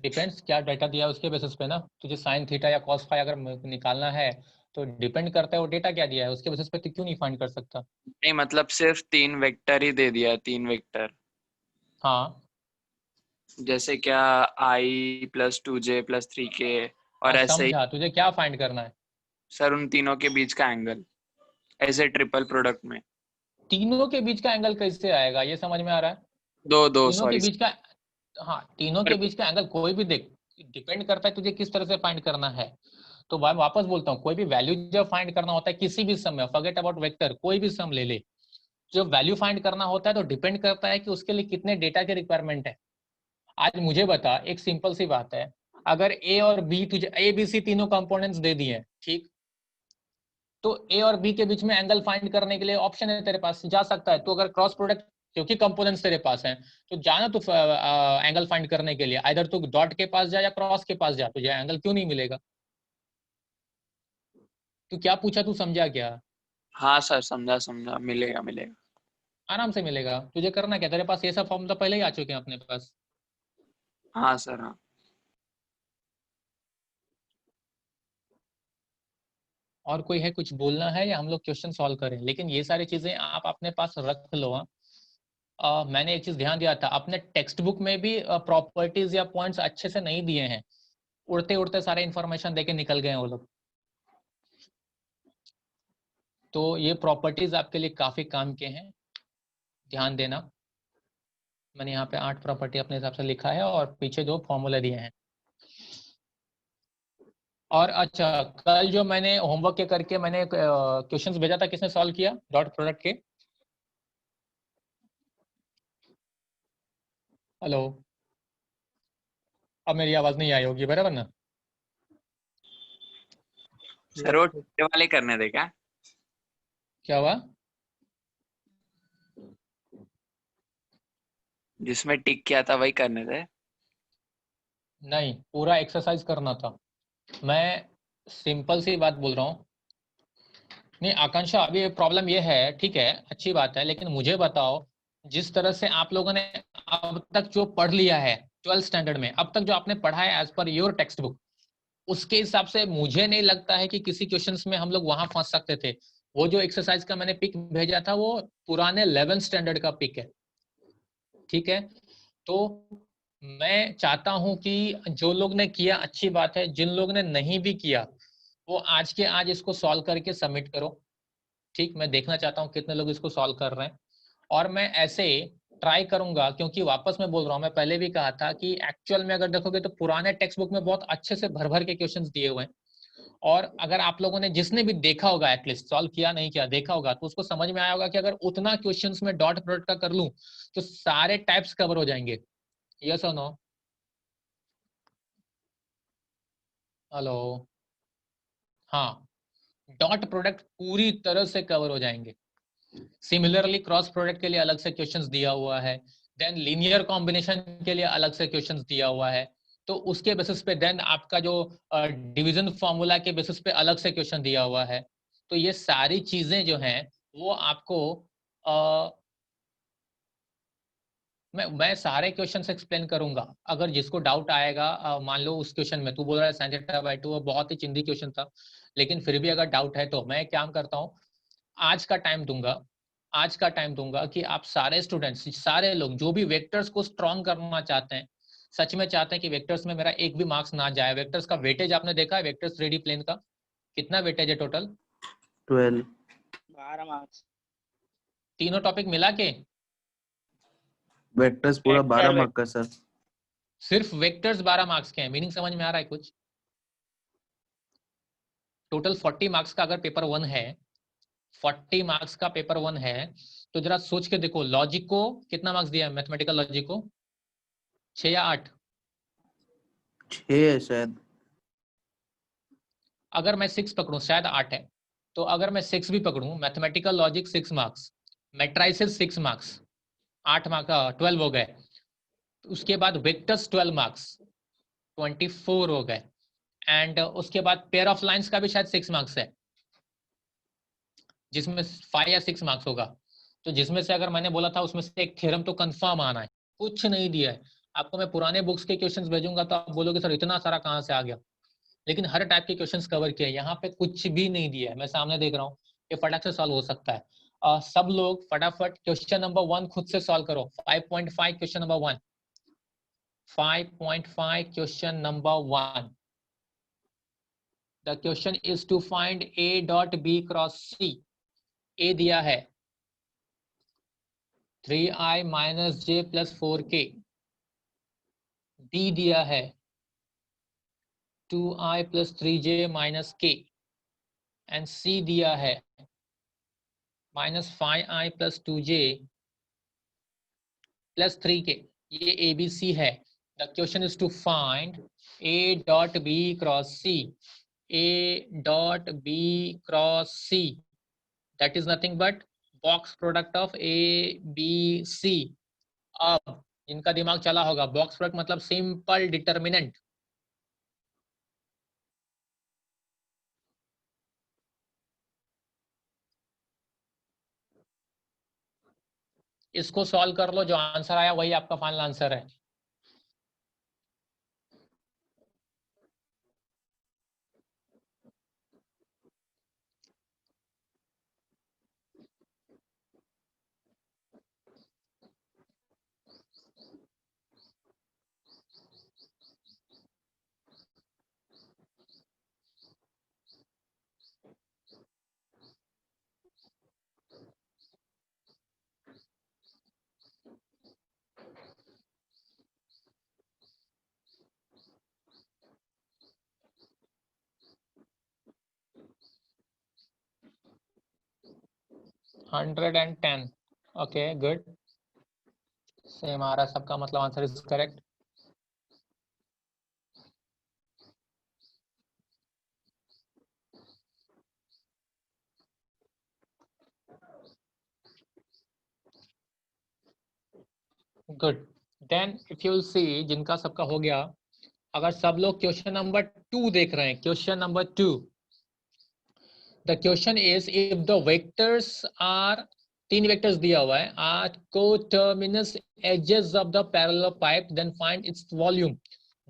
डिपेंड्स क्या डेटा दिया है उसके बेसिस पे ना। तुझे साइन थीटा या कॉस फाई अगर निकालना है तो डिपेंड करता है वो डेटा क्या दिया है उसके बेसिस पे, तो क्यों नहीं फाइंड कर सकता? नहीं मतलब सिर्फ 3 वेक्टर ही दे दिया है, 3 वेक्टर। हाँ जैसे क्या I + 2J + 3K हाँ और ऐसे ही। समझा, तुझे क्या फाइंड करना है? सर उन तीनों के बीच का एंगल ऐसे ट्रिपल प्रोडक्ट में। तीनों के बीच का एंगल कैसे आएगा, ये समझ में आ रहा है? दो दो तीनों के सॉरी। बीच का, हाँ तीनों सर के बीच का एंगल कोई भी देख, डिपेंड करता है तुझे किस तरह से फाइंड करना है। तो मैं वापस बोलता हूँ, कोई भी वैल्यू जब फाइंड करना होता है किसी भी सम में, फॉरगेट अबाउट वेक्टर, कोई भी सम ले ले, जब वैल्यू फाइंड करना होता है तो डिपेंड करता है कि उसके लिए कितने डेटा की रिक्वायरमेंट है। आज मुझे बता, एक सिंपल सी बात है, अगर ए और बी, तुझे ए बी सी तीनों कंपोनेंट्स दे दिए, ठीक, तो ए और बी के बीच में एंगल फाइंड करने के लिए ऑप्शन है तेरे पास, जा सकता है तो। अगर क्रॉस प्रोडक्ट, क्योंकि कंपोनेंट्स तेरे पास हैं, तो जाना तो एंगल फाइंड करने के लिए आइदर तो डॉट के पास जा या क्रॉस के पास जा, तुझे एंगल क्यों नहीं मिलेगा? तू क्या पूछा, तू समझा क्या? हाँ सर समझा समझा, मिलेगा मिलेगा। आराम से मिलेगा। तुझे करना क्या, तेरे पास ये सब फॉर्मूला पहले ही आ चुके हैं अपने पास। हाँ सर हाँ। और कोई है कुछ बोलना है या हम लोग क्वेश्चन सॉल्व करें? लेकिन ये सारी चीजें आप अपने पास रख लो। मैंने एक चीज ध्यान दिया था, अपने टेक्स्ट बुक में भी प्रॉपर्टीज या पॉइंट्स अच्छे से नहीं दिए हैं, उड़ते उड़ते सारे इंफॉर्मेशन देके निकल गए हैं वो लोग। तो ये प्रॉपर्टीज आपके लिए काफी काम के हैं, ध्यान देना। मैंने यहाँ पे 8 प्रॉपर्टी अपने हिसाब से लिखा है और पीछे 2 फॉर्मूला दिए हैं। और अच्छा, कल जो मैंने होमवर्क के करके मैंने क्वेश्चंस भेजा था, किसने सॉल्व किया डॉट प्रोडक्ट के? हेलो, अब मेरी आवाज नहीं आई होगी बराबर ना? सर वो टिक वाले करने दे क्या? क्या हुआ? जिसमें टिक किया था वही करने दे। नहीं, पूरा एक्सरसाइज करना था। मैं सिंपल सी बात बोल रहा हूँ। नहीं आकांक्षा, अभी प्रॉब्लम ये है, ठीक है अच्छी बात है, लेकिन मुझे बताओ, जिस तरह से आप लोगों ने अब तक जो पढ़ लिया है 12th स्टैंडर्ड में, अब तक जो आपने पढ़ा है as per your text book, उसके हिसाब से मुझे नहीं लगता है कि किसी क्वेश्चंस में हम लोग वहां फंस सकते थे। वो जो एक्सरसाइज का मैंने पिक भेजा था वो पुराने 11th स्टैंडर्ड का पिक है, ठीक है? तो मैं चाहता हूं कि जो लोग ने किया अच्छी बात है, जिन लोग ने नहीं भी किया वो आज के आज इसको सॉल्व करके सबमिट करो। ठीक, मैं देखना चाहता हूँ कितने लोग इसको सॉल्व कर रहे हैं। और मैं ऐसे ट्राई करूंगा, क्योंकि वापस मैं बोल रहा हूँ, मैं पहले भी कहा था कि एक्चुअल में अगर देखोगे तो पुराने टेक्स्ट बुक में बहुत अच्छे से भर भर के क्वेश्चंस दिए हुए हैं। और अगर आप लोगों ने, जिसने भी देखा होगा, एटलीस्ट सॉल्व किया नहीं किया देखा होगा, तो उसको समझ में आया होगा कि अगर उतना क्वेश्चंस में डॉट प्रोडक्ट का कर लूं तो सारे टाइप्स कवर हो जाएंगे। यस और नो? हेलो, हाँ, डॉट प्रोडक्ट पूरी तरह से कवर हो जाएंगे। सिमिलरली क्रॉस प्रोडक्ट के लिए अलग से क्वेश्चंस दिया हुआ है, देन लीनियर कॉम्बिनेशन के लिए अलग से क्वेश्चंस दिया हुआ है, तो उसके बेसिस पे देन आपका जो डिवीजन फॉर्मूला के बेसिस पे अलग से क्वेश्चन दिया हुआ है। तो ये सारी चीजें जो हैं वो आपको मैं सारे क्वेश्चन एक्सप्लेन करूंगा। अगर जिसको डाउट आएगा मान लो उस क्वेश्चन में तू बोल रहा है sin थीटा बाय 2 वो बहुत ही चिंदी क्वेश्चन था, लेकिन फिर भी अगर डाउट है तो मैं क्या करता हूँ, आज का टाइम दूंगा, आज का टाइम दूंगा कि आप सारे स्टूडेंट्स, सारे लोग जो भी वेक्टर्स को स्ट्रॉन्ग करना चाहते हैं, सच में चाहते हैं कि वेक्टर्स में मेरा एक भी मार्क्स ना जाए। वेक्टर्स का वेटेज आपने देखा है, वेक्टर्स 3D प्लेन का कितना वेटेज है टोटल? 12 मार्क्स। तीनों टॉपिक मिला के वेक्टर्स पूरा 12 मार्क का सर। सिर्फ वेक्टर्स 12 मार्क्स के हैं। मीनिंग समझ में आ रहा है कुछ? टोटल 40 मार्क्स का अगर पेपर 1 है, 40 मार्क्स का पेपर 1 है, तो जरा सोच के देखो लॉजिक को कितना मार्क्स दिया है, मैथमेटिकल लॉजिक को 6 या 8? 6 है शायद। अगर मैं 6 पकड़ूं, शायद 8 है, तो अगर मैं 6 भी पकड़ूं, mathematical logic 6 marks, matrices 6 marks, 8 mark 12 हो गए। उसके बाद वेक्टर्स 12 मार्क्स, 24 हो गए। एंड उसके बाद पेयर ऑफ लाइंस का भी शायद 6 मार्क्स है, जिसमें 5 या 6 मार्क्स होगा। तो जिसमें से अगर मैंने बोला था उसमें से एक थ्योरम तो कंफर्म आना है, कुछ नहीं दिया है आपको। मैं पुराने बुक्स के क्वेश्चंस भेजूंगा तो आप बोलोगे सर इतना सारा कहाँ से आ गया, लेकिन हर टाइप के क्वेश्चंस कवर किए, यहाँ पे कुछ भी नहीं दिया है। मैं सामने देख रहा हूँ, ये फटाक से सॉल्व हो सकता है। सब लोग फटाफट क्वेश्चन नंबर 1 खुद से सॉल्व करो। 5.5 question number 1, 5.5 question number 1। The question is to find A dot B cross C। A दिया है 3i minus j plus 4k, B दिया है 2i plus 3j minus k, and C दिया है minus 5i plus 2j plus 3k। ये ABC है। The question is to find A dot B cross C, A dot B cross C, that is nothing but box product of ABC। अब इनका दिमाग चला होगा, box product मतलब simple determinant. इसको solve कर लो, जो आंसर आया वही आपका फाइनल आंसर है। Hundred and ten. Okay good, same आ रहा है सबका, मतलब answer is correct. Good, then if you will see जिनका सबका हो गया, अगर सब लोग क्वेश्चन नंबर 2 देख रहे हैं, question number 2, the question is if the vectors are, 3 vectors दिया हुआ है, are coterminous edges of the parallel pipe, then find its volume.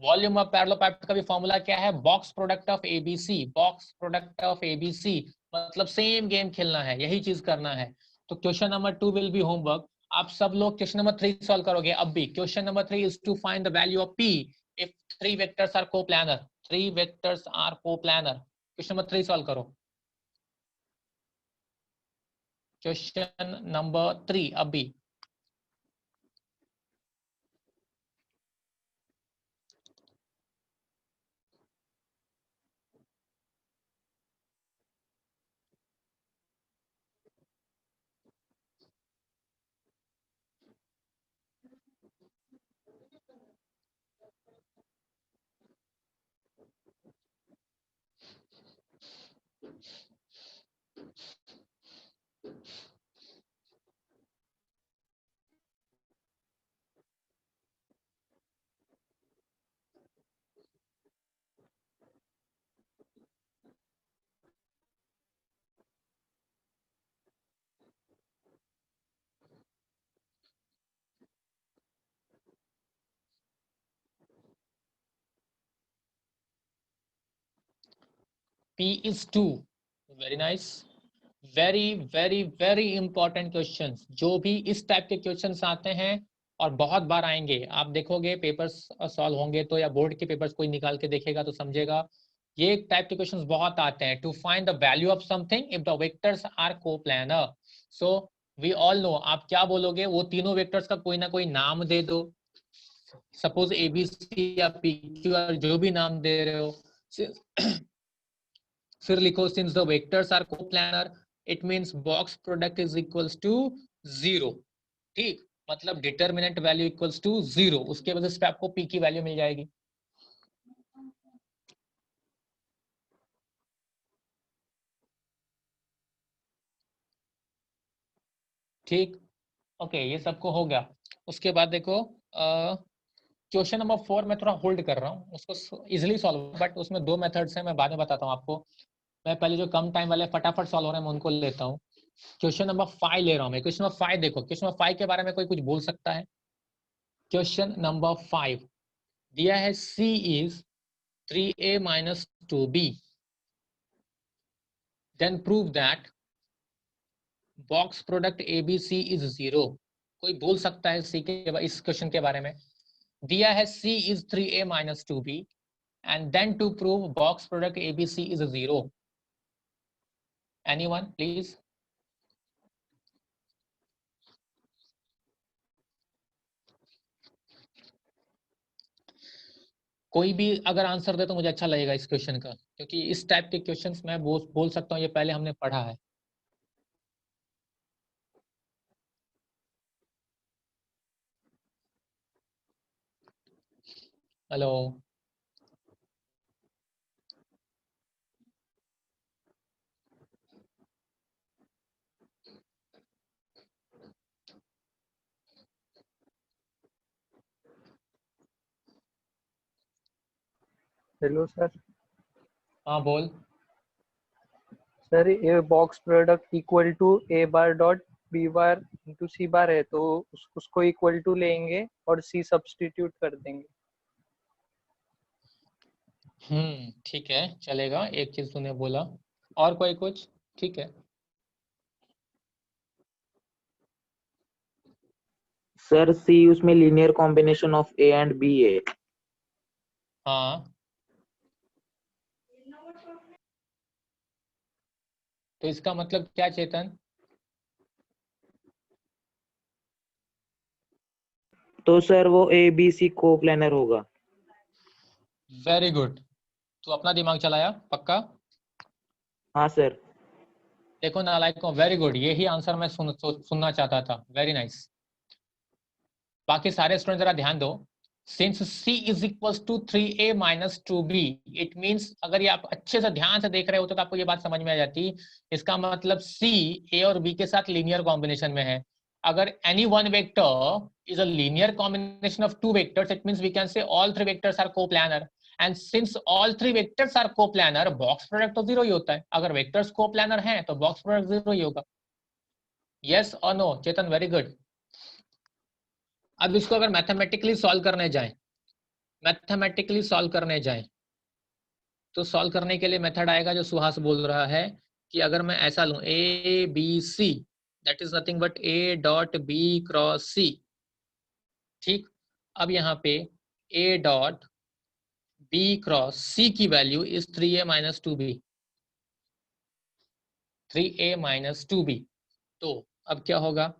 Volume of parallel pipe का भी फॉर्मूला क्या है? Box product of ABC। Box product of ABC मतलब same game खेलना है, यही चीज करना है। तो question number 2 will be homework. आप सब लोग क्वेश्चन नंबर 3 सॉल्व करोगे। अब भी question number 3 is to find the value of P if 3 vectors are coplanar. 3 vectors are coplanar. Question number 3 solve करो। क्वेश्चन नंबर 3 अभी। P is 2. Very nice. Very important questions. जो भी इस type के questions आते हैं और बहुत बार आएंगे, आप देखोगे पेपर्स सॉल्व होंगे तो, या बोर्ड के पेपर्स कोई निकाल के देखेगा तो समझेगा, ये टाइप के क्वेश्चंस बहुत आते हैं। To find the value of something if the vectors are coplanar. So we all know, आप क्या बोलोगे, वो तीनों वेक्टर्स का कोई ना कोई नाम दे दो, सपोज ABC या PQ, जो भी नाम दे रहे हो। फिर लिखो since the vectors are coplanar it means box product is equals to 0। ठीक, मतलब डिटरमिनेंट वैल्यू इक्वल्स टू 0, उसके वजह से आपको P की वैल्यू मिल जाएगी। ठीक, ओके, ये सबको हो गया। उसके बाद देखो क्वेश्चन नंबर 4 में थोड़ा होल्ड कर रहा हूँ, उसको इजिली सॉल्व, बट उसमें 2 मेथड्स हैं, मैं बाद में बताता हूँ आपको। मैं पहले जो कम टाइम वाले फटाफट सॉल्व हो रहे हैं मैं उनको लेता हूँ। क्वेश्चन नंबर 5 ले रहा हूँ मैं। क्वेश्चन नंबर 5 देखो, क्वेश्चन नंबर 5 के बारे में कोई कुछ बोल सकता है? क्वेश्चन नंबर 5 दिया है C is 3A minus 2B, then prove that box product ABC is 0। कोई बोल सकता है C के इस क्वेश्चन के बारे में? दिया है C is 3A minus 2B and then to prove box product ABC is 0। Anyone please? कोई भी अगर आंसर दे तो मुझे अच्छा लगेगा इस क्वेश्चन का, क्योंकि इस टाइप के क्वेश्चंस मैं बोल सकता हूँ ये पहले हमने पढ़ा है। Hello, hello sir. हाँ बोल। Sir a box product equal to A bar dot B bar into C bar है, तो उसको इक्वल टू लेंगे और सी सब्स्टिट्यूट कर देंगे। ठीक है, चलेगा, एक चीज तूने बोला। और कोई कुछ? ठीक है। सर सी उसमें linear combination of A and B है। हाँ, तो इसका मतलब क्या चेतन? तो सर वो ए बी सी कोप्लानर होगा। वेरी गुड, तू अपना दिमाग चलाया पक्का? हाँ सर। देखो नालायकों, वेरी गुड, यही आंसर मैं सुनना चाहता था। Very nice. बाकी सारे स्टूडेंट जरा ध्यान दो। Since C is equal to 3A minus 2B, it means, अगर ये आप अच्छे से ध्यान से देख रहे होते तो आपको ये बात समझ में आ जाती। इसका मतलब C A और B के साथ लीनियर कॉम्बिनेशन में है। अगर any one vector is a linear combination of two vectors, it means we can say all three vectors are coplanar, and since all three vectors are coplanar, box product तो 0 ही होता है। अगर vectors coplanar हैं तो box product 0 ही होगा। Yes और no चेतन? Very good. अब इसको अगर मैथमेटिकली सॉल्व करने जाएं, तो सॉल्व करने के लिए मेथड आएगा जो सुहास बोल रहा है कि अगर मैं ऐसा लूं A B C, that is nothing but A dot B cross C. ठीक, अब यहाँ पे A dot B cross C की value is 3A minus 2B, 3A minus 2B। तो अब क्या होगा,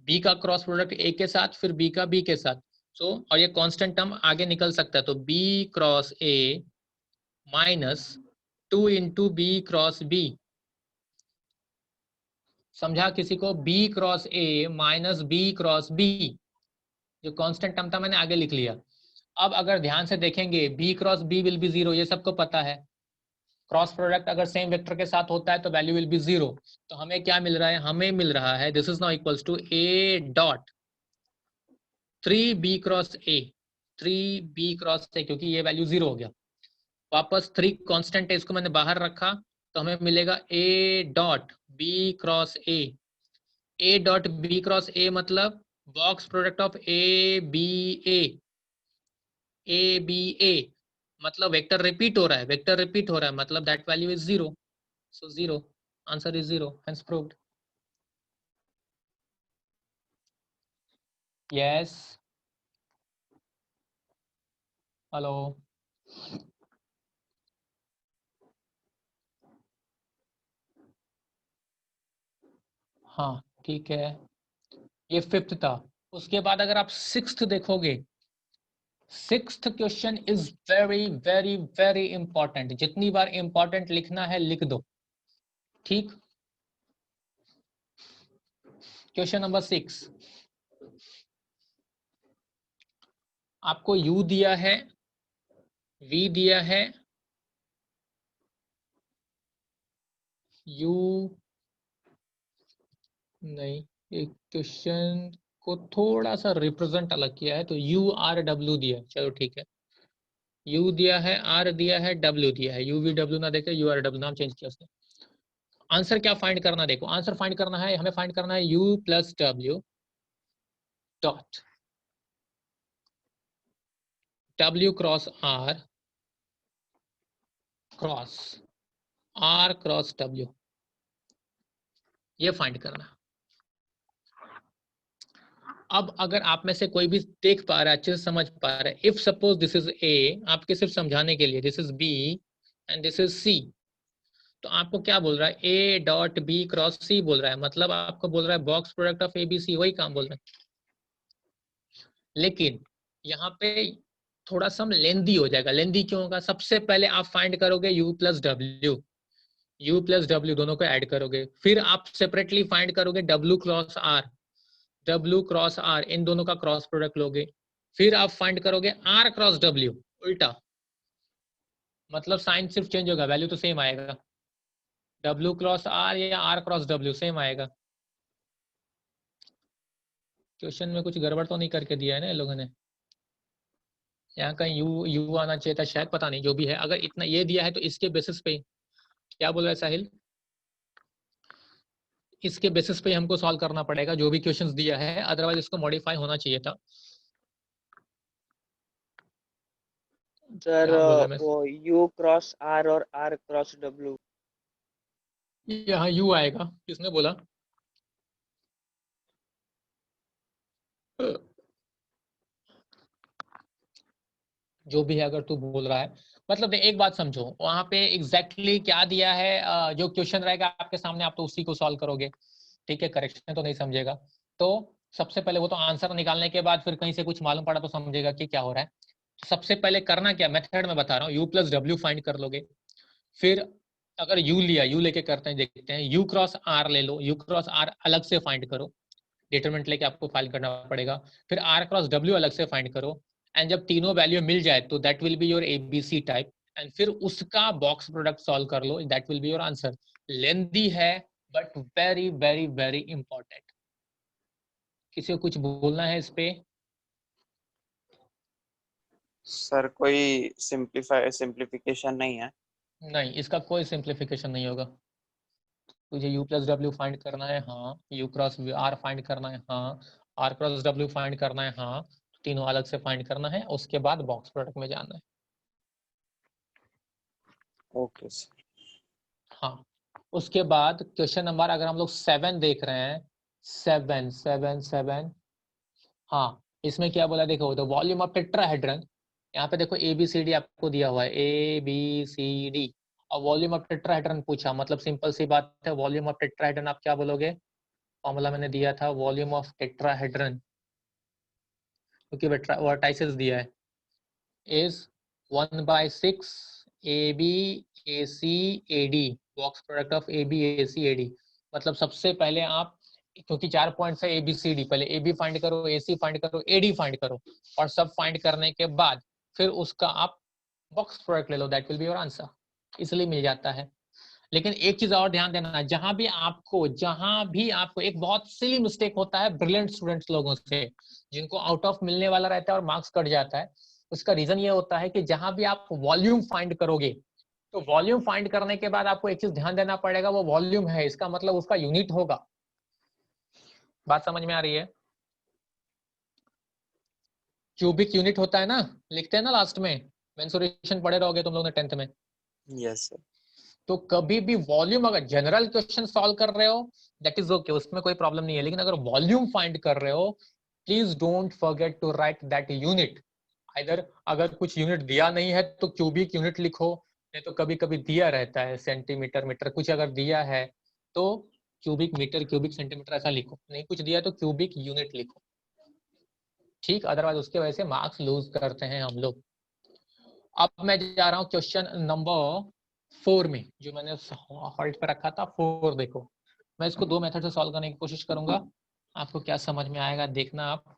बी का क्रॉस प्रोडक्ट ए के साथ, फिर बी का बी के साथ। सो और ये कांस्टेंट टर्म आगे निकल सकता है, तो B cross A minus 2 into B cross B. समझा किसी को? B cross A minus B cross B, जो कांस्टेंट टर्म था मैंने आगे लिख लिया। अब अगर ध्यान से देखेंगे, B cross B will be 0, ये सबको पता है। क्रॉस प्रोडक्ट अगर सेम वेक्टर के साथ होता है तो वैल्यू विल बी 0। तो हमें क्या मिल रहा है? हमें मिल रहा है this is now equals to A dot 3B cross A, 3B cross A, क्योंकि ये वैल्यू 0 हो गया। वापस 3 कांस्टेंट है, इसको मैंने बाहर रखा, तो हमें मिलेगा A dot B cross A. A dot B cross A मतलब box product of A B A, A B A. मतलब वेक्टर रिपीट हो रहा है, वेक्टर रिपीट हो रहा है मतलब that value is 0, so 0, answer is 0, hence proved. Yes, hello, हाँ ठीक है, ये फिफ्थ था। उसके बाद अगर आप सिक्स्थ देखोगे, sixth question is very very very important, जितनी बार इंपॉर्टेंट लिखना है लिख दो, ठीक। क्वेश्चन नंबर 6, आपको u दिया है, v दिया है, u नहीं, एक क्वेश्चन को थोड़ा सा रिप्रेजेंट अलग किया है, तो u r w दिया है, चलो ठीक है, u दिया है, r दिया है, w दिया है, u v w ना देखे u r w नाम चेंज किया उसने। आंसर क्या फाइंड करना, देखो आंसर फाइंड करना है, हमें फाइंड करना है u plus w dot w cross r cross r cross w, ये फाइंड करना। अब अगर आप में से कोई भी देख पा रहा है, अच्छे से समझ पा रहा है, if suppose this is A, आपके सिर्फ समझाने के लिए, this is B and this is C, तो आपको क्या बोल रहा है, A dot B cross C बोल रहा है, मतलब आपको बोल रहा है box product of A B C, वही काम बोल रहा है। लेकिन यहाँ पे थोड़ा सा लेंदी हो जाएगा, लेंदी क्यों होगा, सबसे पहले आप फाइंड करोगे u plus W, u plus W दोनों को ऐड करोगे, फिर आप सेपरेटली फाइंड करोगे w cross r, W cross R, इन दोनों का क्रॉस प्रोडक्ट लोगे, फिर आप फाइंड करोगे R क्रॉस W, उल्टा, मतलब साइन सिर्फ चेंज होगा, वैल्यू तो सेम आएगा, W क्रॉस R या R क्रॉस W सेम आएगा। क्वेश्चन में कुछ गड़बड़ तो नहीं करके दिया है ना इन लोगों ने, यहाँ कहीं यू आना चाहिए था शायद, पता नहीं, जो भी है, अगर इतना ये दिया है तो इसके बेसिस पे, क्या बोल रहा है साहिल, इसके बेसिस पे हमको सॉल्व करना पड़ेगा जो भी क्वेश्चंस दिया है, अदरवाइज इसको मॉडिफाई होना चाहिए था। सर क्या बोला मैं, वो U क्रॉस R और R क्रॉस W। यहाँ यू आएगा, किसने बोला, जो भी है, अगर तू बोल रहा है, मतलब एक बात समझो, वहां पे एग्जैक्टली क्या दिया है, जो क्वेश्चन रहेगा आपके सामने आप तो उसी को सॉल्व करोगे, ठीक है, करेक्शन तो नहीं समझेगा। तो सबसे पहले वो तो आंसर निकालने के बाद फिर कहीं से कुछ मालूम पड़ा तो समझेगा कि क्या हो रहा है। तो सबसे पहले करना क्या, मेथड में बता रहा हूँ, u प्लस डब्ल्यू फाइंड कर लोगे, फिर अगर u लिया, u लेके करते हैं, देखते हैं, u क्रॉस r ले लो, u क्रॉस r अलग से फाइंड करो, डिटरमिनेंट लेके आपको फाइंड करना पड़ेगा, फिर r क्रॉस w अलग से फाइंड करो, एंड जब तीनों वैल्यू मिल जाए तो that will be your ABC type, and फिर उसका बॉक्स प्रोडक्ट सॉल्व कर लो, that will be your answer. Lengthy है but very very very important. किसी को कुछ बोलना है इस पे? सर कोई सिंप्लीफिकेशन नहीं है? नहीं, इसका कोई सिंप्लीफिकेशन नहीं होगा। तुझे u प्लस डब्ल्यू फाइंड करना है, हाँ, u क्रॉस r फाइंड करना है, हाँ, r क्रॉस w फाइंड करना है, हाँ, तीनों अलग से फाइंड करना है, उसके बाद बॉक्स प्रोडक्ट में जाना है। Okay sir. हाँ, उसके बाद क्वेश्चन नंबर अगर हम लोग 7 देख रहे हैं, 7 हाँ, इसमें क्या बोला देखो, द वॉल्यूम ऑफ टेट्राहेड्रन, यहाँ पे देखो ए बी सी डी आपको दिया हुआ है, ए बी सी डी, और वॉल्यूम ऑफ टेट्राहेड्रन पूछा, मतलब सिंपल सी बात है, वॉल्यूम ऑफ टेट्राहेड्रन आप क्या बोलोगे, फॉर्मूला मैंने दिया था, वॉल्यूम ऑफ टेट्राहेड्रन, क्योंकि वर्टाइसिस दिया है, is 1/6 A B A C A D, box product of A B A C A D, मतलब सबसे पहले आप, क्योंकि 4 पॉइंट्स है ए बी सी डी, पहले ए बी फाइंड करो, ए सी फाइंड करो, ए डी फाइंड करो, और सब फाइंड करने के बाद फिर उसका आप बॉक्स प्रोडक्ट ले लो, that will be your answer, इसलिए मिल जाता है। लेकिन एक चीज और ध्यान देना, जहां भी आपको एक बहुत सिली मिस्टेक होता है ब्रिलियंट स्टूडेंट्स लोगों से, जिनको आउट ऑफ मिलने वाला रहता है और मार्क्स कट जाता है, उसका रीजन ये होता है कि जहां भी आप वॉल्यूम फाइंड करोगे, तो वॉल्यूम फाइंड करने के बाद आपको एक चीज ध्यान देना पड़ेगा, वो वॉल्यूम है, इसका मतलब उसका यूनिट होगा। बात समझ में आ रही है? क्यूबिक यूनिट होता है ना, लिखते हैं ना लास्ट में, मेंसुरेशन पढ़े रहोगे तुम लोग ने 10th में। Yes sir. तो कभी भी वॉल्यूम, अगर जनरल क्वेश्चन सॉल्व कर रहे हो दैट इज ओके, उसमें कोई प्रॉब्लम नहीं है, लेकिन अगर वॉल्यूम फाइंड कर रहे हो please don't forget to write that unit. इधर अगर कुछ यूनिट दिया नहीं है तो क्यूबिक यूनिट लिखो, नहीं तो कभी कभी दिया रहता है सेंटीमीटर मीटर, कुछ अगर दिया है तो क्यूबिक मीटर क्यूबिक सेंटीमीटर ऐसा लिखो, नहीं कुछ दिया तो क्यूबिक यूनिट लिखो, ठीक, अदरवाइज उसके वजह से मार्क्स लूज करते हैं हम लोग। अब मैं जा रहा हूँ क्वेश्चन नंबर 4 में, जो मैंने हॉल्ट पे रखा था 4। देखो मैं इसको 2 मेथड से सॉल्व करने की कोशिश करूंगा, आपको क्या समझ में आएगा देखना आप।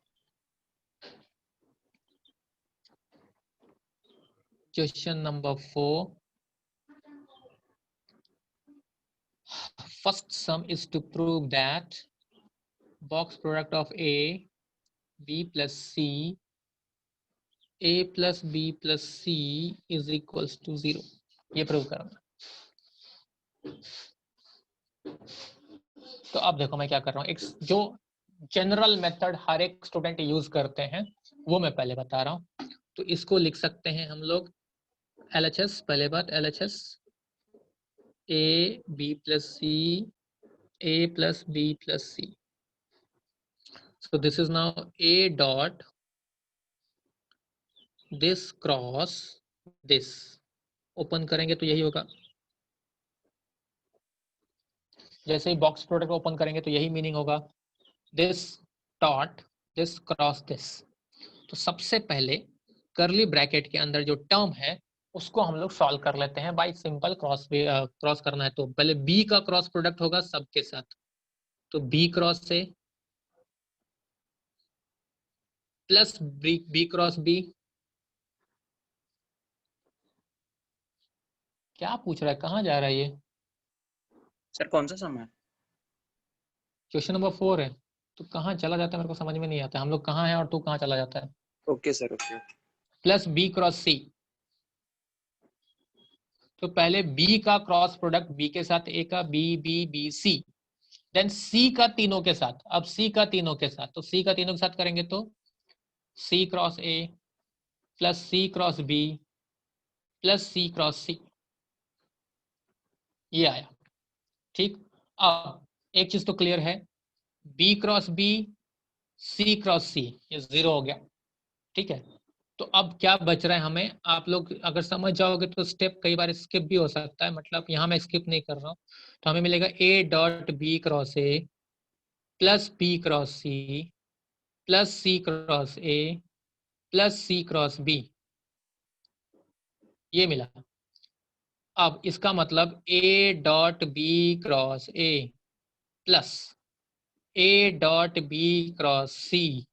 Question number 4, first sum is to prove that box product of A, B plus C, A plus B plus C is equals to 0, ये प्रूव करना। तो अब देखो मैं क्या कर रहा हूँ, एक जो जनरल मेथड हर एक स्टूडेंट यूज करते हैं वो मैं पहले बता रहा हूँ। तो इसको लिख सकते हैं हम लोग LHS, पहले बात LHS A B plus C, A plus B plus C. So this is now A dot this cross this, open करेंगे तो यही होगा, जैसे ही बॉक्स प्रोडक्ट ओपन करेंगे तो यही मीनिंग होगा, this dot this cross this. तो सबसे पहले करली ब्रैकेट के अंदर जो टर्म है उसको हम लोग सॉल्व कर लेते हैं बाय सिंपल क्रॉस करना है तो पहले बी का क्रॉस प्रोडक्ट होगा सबके साथ, तो बी क्रॉस से प्लस बी क्रॉस बी। क्या पूछ रहा है, कहाँ जा रहा है ये? सर कौन सा सम है? क्वेश्चन नंबर 4 है, तो कहाँ चला जाता है मेरे को समझ में नहीं आता, हम लोग कहाँ हैं और तू कहाँ चला जाता है। Okay sir okay. Plus B cross C, तो पहले बी का क्रॉस प्रोडक्ट बी के साथ, ए का B B B C, then C का तीनों के साथ, अब सी का तीनों के साथ, तो सी का तीनों के साथ करेंगे तो C cross A plus C cross B plus C cross C, ये आया, ठीक। अब एक चीज तो क्लियर है, B cross B C cross C ये 0 हो गया, ठीक है। तो अब क्या बच रहा है हमें, आप लोग अगर समझ जाओगे तो स्टेप कई बार स्किप भी हो सकता है, मतलब यहाँ मैं स्किप नहीं कर रहा हूँ, तो हमें मिलेगा A dot B cross A plus B cross C plus C cross A plus C cross B, ये मिला। अब इसका मतलब A dot B cross A plus A dot B cross C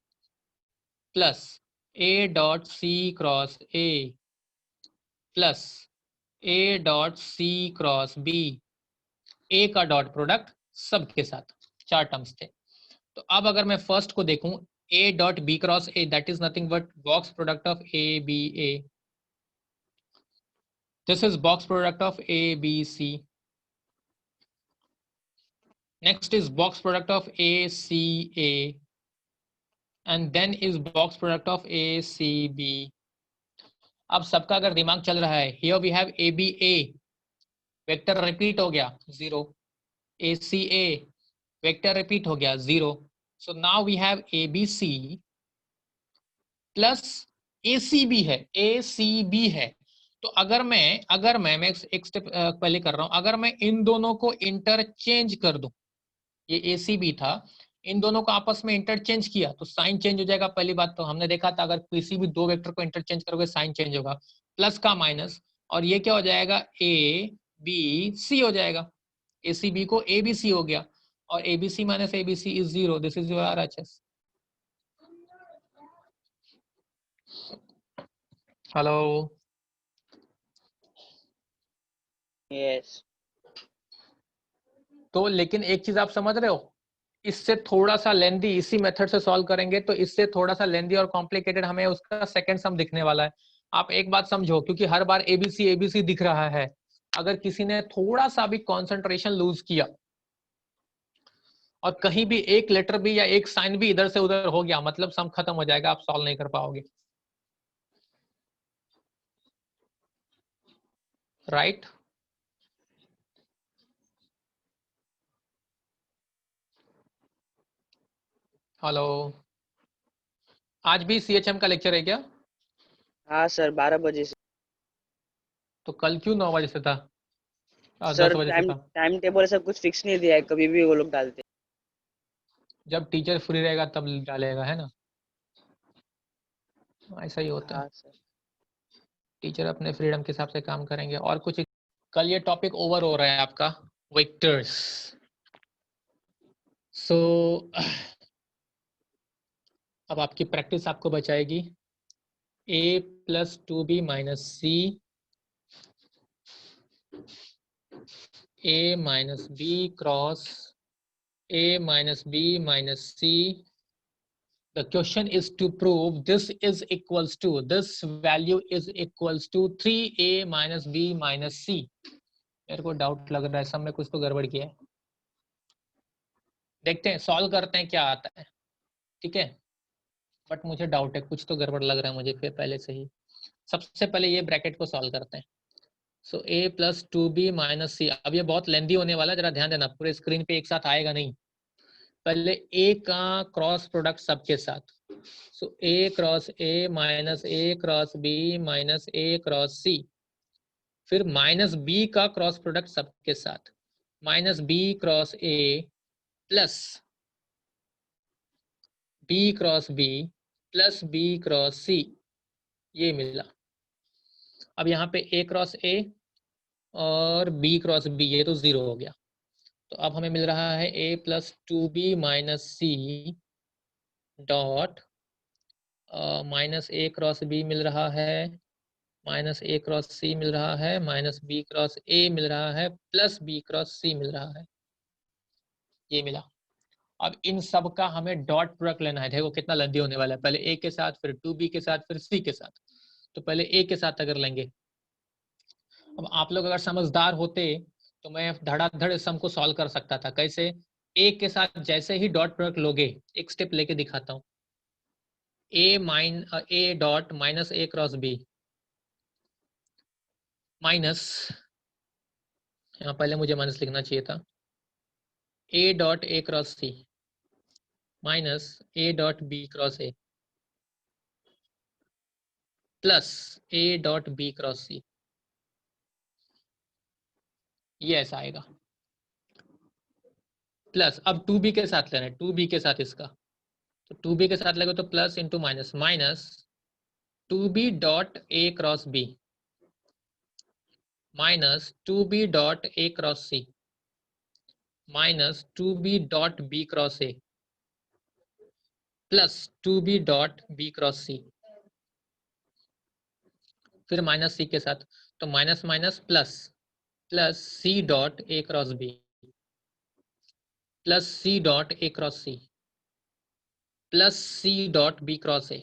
plus A dot C cross A plus A dot C cross B, A का dot product सबके साथ, 4 terms थे। तो अब अगर मैं फर्स्ट को देखूं A dot B cross A, that is nothing but box product of A B A, this is box product of A B C, next is box product of ACA and then is box product of ACB। अब सबका अगर दिमाग चल रहा है, here we have ABA, vector repeat हो गया 0, ACA vector repeat हो गया 0, so now we have ABC plus ACB है, ACB है। तो अगर मैं एक स्टेप पहले कर रहा हूं, अगर मैं इन दोनों को इंटरचेंज कर दूं, ये ACB था, इन दोनों को आपस में इंटरचेंज किया तो साइन चेंज हो जाएगा। पहली बात तो हमने देखा था अगर किसी भी 2 वेक्टर को इंटरचेंज करोगे साइन चेंज होगा, प्लस का माइनस, और ये क्या हो जाएगा ए बी सी हो जाएगा, ACB को ABC हो गया, और ABC minus ABC is 0, this is your RHS। Hello, Yes. तो लेकिन एक चीज आप समझ रहे हो, इससे थोड़ा सा लेंदी, इसी मेथड से सॉल्व करेंगे तो इससे थोड़ा सा लेंदी और कॉम्प्लिकेटेड हमें उसका सेकंड सम दिखने वाला है। आप एक बात समझो, क्योंकि हर बार ABC ABC दिख रहा है, अगर किसी ने थोड़ा सा भी कंसंट्रेशन लूज किया और कहीं भी एक लेटर भी या एक साइन भी इधर से उधर हो गया, मतलब सम खत्म हो जाएगा, आप सॉल्व नहीं कर पाओगे। राइट? हेलो, आज भी CHM का लेक्चर है क्या? हाँ सर 12 बजे से। तो कल क्यों 9 बजे से था? सर 10 बजे से टाइम था? टाइम टेबल ऐसा कुछ फिक्स नहीं दिया है, कभी भी वो लोग डालते हैं। जब टीचर फ्री रहेगा तब डालेगा, है ना? ऐसा ही होता है, हाँ सर। टीचर अपने फ्रीडम के हिसाब से काम करेंगे। और कुछ? कल ये टॉपिक ओवर हो रहा है आपका, वेक्टर्स। सो अब आपकी प्रैक्टिस आपको बचाएगी a + 2b - c, a - b cross a - b - c. The question is to prove this is equals to, this value is equals to 3a - b - c. मेरे को डाउट लग रहा है, सब में कुछ तो गड़बड़ किया है। देखते हैं, सॉल्व करते हैं क्या आता है, ठीक है? बट मुझे डाउट है, कुछ तो गड़बड़ लग रहा है मुझे फिर पहले से ही। सबसे पहले ये ब्रैकेट को सॉल्व करते हैं। सो a + 2b - c। अब ये बहुत लेंदी होने वाला है, जरा ध्यान देना, पूरे स्क्रीन पे एक साथ आएगा नहीं। पहले a का क्रॉस प्रोडक्ट सबके साथ। सो a cross a - a cross b - a cross c। फिर -b का क्रॉस प्रोडक्ट सबके साथ, -b cross a plus b cross b plus b cross c, ये मिला। अब यहाँ पे a क्रॉस a और b क्रॉस b, ये तो 0 हो गया। तो अब हमें मिल रहा है a + 2b - c dot -a cross b मिल रहा है, -a क्रॉस c मिल रहा है, -b क्रॉस a मिल रहा है, प्लस b क्रॉस c मिल रहा है, ये मिला। अब इन सब का हमें डॉट प्रोडक्ट लेना है। देखो कितना लंबी होने वाला है, पहले a के साथ, फिर 2b के साथ, फिर c के साथ। तो पहले a के साथ अगर लेंगे, अब आप लोग अगर समझदार होते तो मैं धड़ाधड़ सम को सॉल्व कर सकता था। कैसे? a के साथ जैसे ही डॉट प्रोडक्ट लोगे, एक स्टेप लेके दिखाता हूँ। a dot -a cross b minus, यहाँ पहले मुझे माइनस लिखना चाहिए था, a dot a cross c minus a dot b cross a plus a dot b cross c, ये ऐसा आएगा। प्लस अब 2b के साथ लेना है, 2b के साथ इसका, तो 2b के साथ लगे तो plus into minus, minus 2b dot a cross b minus 2b dot a cross c minus 2b dot b cross a plus 2b dot b cross c, फिर माइनस c के साथ, तो minus minus plus, plus c dot a cross b plus c dot a cross c plus c dot b cross a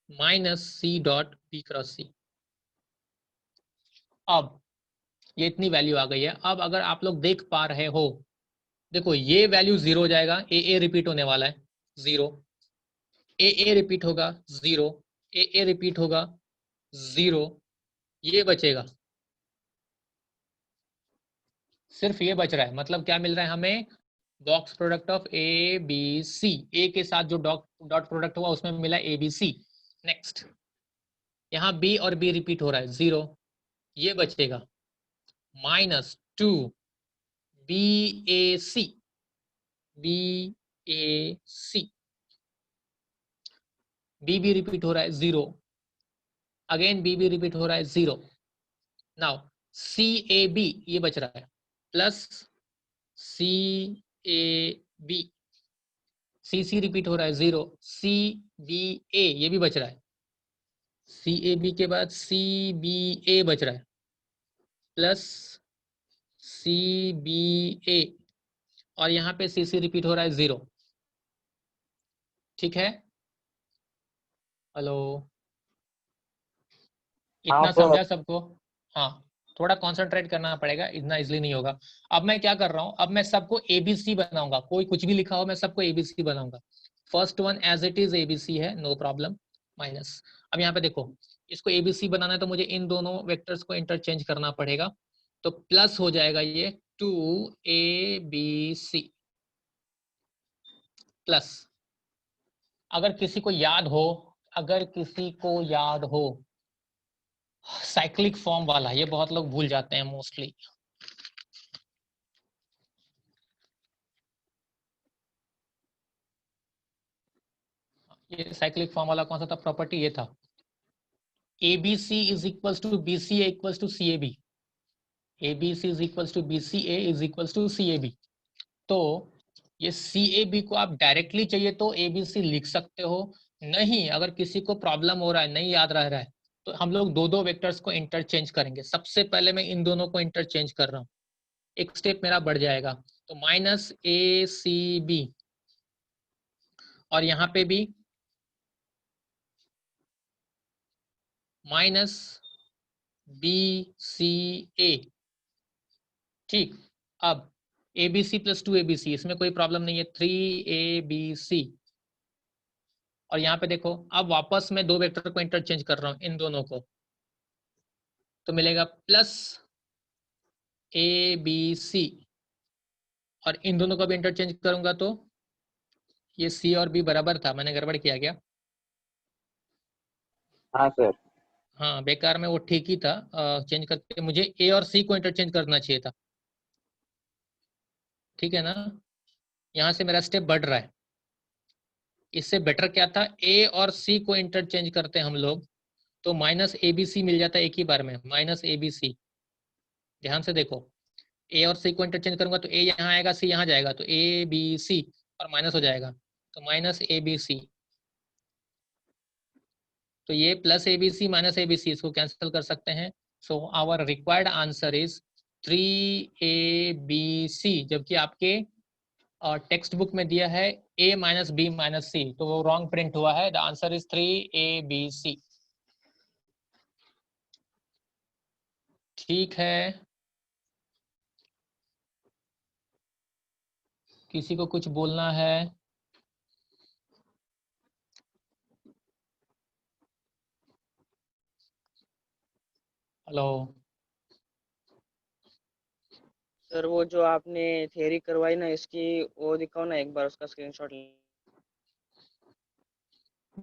minus c dot b cross c। अब ये इतनी value आ गई है। अब अगर आप लोग देख पा रहे हो, देखो ये वैल्यू 0 हो जाएगा, ए रिपीट होने वाला है 0, ए रिपीट होगा 0, ए रिपीट होगा 0, ये बचेगा, सिर्फ ये बच रहा है। मतलब क्या मिल रहा है हमें? Box product of A B C, A के साथ जो डॉट प्रोडक्ट हुआ उसमें मिला ए बी सी। नेक्स्ट, यहाँ बी और बी रिपीट हो रहा है 0, ये बचेगा -2 B A C, B A C, B भी रिपीट हो रहा है 0, अगेन बी भी रिपीट हो रहा है 0। नाउ सी ए बी ये बच रहा है, plus C A B, C C repeat हो रहा है 0, सी बी ए ये भी बच रहा है, सी ए बी के बाद सी बी ए बच रहा है, प्लस सी बी ए, और यहाँ पे सी सी रिपीट हो रहा है 0। ठीक है? हेलो, इतना समझा सबको? हाँ, थोड़ा कंसंट्रेट करना पड़ेगा, इतना इजीली नहीं होगा। अब मैं क्या कर रहा हूँ, अब मैं सबको एबीसी बनाऊंगा, कोई कुछ भी लिखा हो मैं सबको एबीसी बनाऊंगा। First one as it is ABC है, नो प्रॉब्लम। माइनस। अब यहाँ पे देखो, इसको ABC बनाना है तो मुझे इन दोनों वेक्टर्स को इंटरचेंज करना पड़ेगा, तो प्लस हो जाएगा ये 2ABC प्लस। अगर किसी को याद हो, अगर किसी को याद हो साइक्लिक फॉर्म वाला, ये बहुत लोग भूल जाते हैं मोस्टली। ये साइक्लिक फॉर्म वाला कौन सा था प्रॉपर्टी? ये था ABC is equals to BCA equals to CAB। ABC is equals to BCA is equals to CAB। तो ये CAB को आप डायरेक्टली चाहिए तो ABC लिख सकते हो, नहीं अगर किसी को प्रॉब्लम हो रहा है, नहीं याद रह रहा है, तो हम लोग दो दो वेक्टर्स को इंटरचेंज करेंगे। सबसे पहले मैं इन दोनों को इंटरचेंज कर रहा हूँ, एक स्टेप मेरा बढ़ जाएगा, तो माइनस ACB और यहाँ पे भी माइनस BCA। ठीक, अब ABC प्लस 2ABC, इसमें कोई प्रॉब्लम नहीं है, 3ABC। और यहाँ पे देखो, अब वापस मैं दो वेक्टर को इंटरचेंज कर रहा हूँ, इन दोनों को, तो मिलेगा प्लस ABC। और इन दोनों को भी इंटरचेंज करूंगा तो ये C और B बराबर था, मैंने गड़बड़ किया क्या? हाँ सर। हाँ बेकार में, वो ठीक ही था, चेंज करके मुझे A और C को इंटरचेंज करना चाहिए था। ठीक है ना, यहाँ से मेरा स्टेप बढ़ रहा है। इससे बेटर क्या था, A और C को इंटरचेंज करते हैं हम लोग, तो माइनस ABC मिल जाता है एक ही बार में, माइनस ABC। ध्यान से देखो, A और C को इंटरचेंज करूंगा तो A यहाँ आएगा, C यहाँ जाएगा, तो ABC और माइनस हो जाएगा, तो माइनस ABC। तो ये प्लस ABC माइनस ABC, इसको कैंसिल कर सकते हैं। So our required answer is 3ABC, जबकि आपके टेक्स्ट बुक में दिया है A minus B minus C, तो वो रॉन्ग प्रिंट हुआ है। The answer is 3ABC। ठीक है, किसी को कुछ बोलना है? हेलो, सर वो जो आपने थ्योरी करवाई ना इसकी, वो दिखाओ ना एक बार, उसका स्क्रीनशॉट।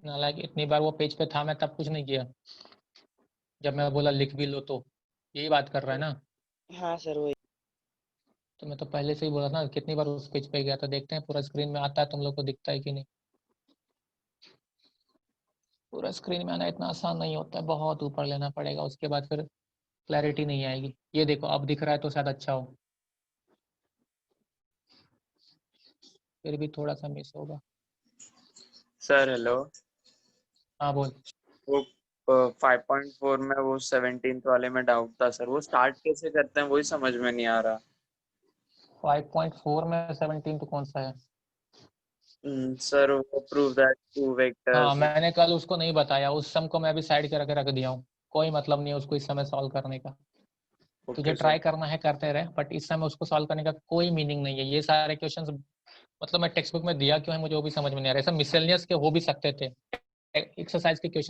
नालायक, इतनी बार वो पेज पे था, मैं तब कुछ नहीं किया, जब मैं बोला लिख भी लो, तो यही बात कर रहा है ना? हाँ सर वही। तो मैं तो पहले से ही बोला ना, कितनी बार उस पेज पे गया, तो देखते हैं पूरा स्क्रीन में आता है, तुम लोग को दिखता है कि नहीं। पूरा स्क्रीन में आना इतना आसान नहीं होता है, बहुत ऊपर लेना पड़ेगा, उसके बाद फिर क्लैरिटी नहीं आएगी। ये देखो अब दिख रहा है तो शायद अच्छा हो, फिर भी थोड़ा सा मिस होगा। सर हेलो, हाँ बोल। वो 5.4 में वो 17th वाले में डाउट था सर, वो स्टार्ट कैसे करते हैं वही समझ में नहीं आ रहा। 5.4 में 17 तो कौन सा है? सर वो प्रूव दैट टू हाँ वेक्टर्स। मैंने कल उसको नहीं बताया, उस सम को मैं अभी साइड करके रख दिया हूँ, कोई मतलब नहीं है उसको इस समय सॉल्व करने का। तुझे ओके ट्राई सर। करना है करते रहे, बट इस समय उसको सॉल्व करने का कोई मीनिंग नहीं है। ये सारे क्वेश्चंस मतलब मैं टेक्स्ट बुक में दिया क्यों है मुझे वो भी समझ में नहीं आ रहा है। सब मिसलेनियस के हो भी सकते थे, एक्सरसाइज के क्वेश्चन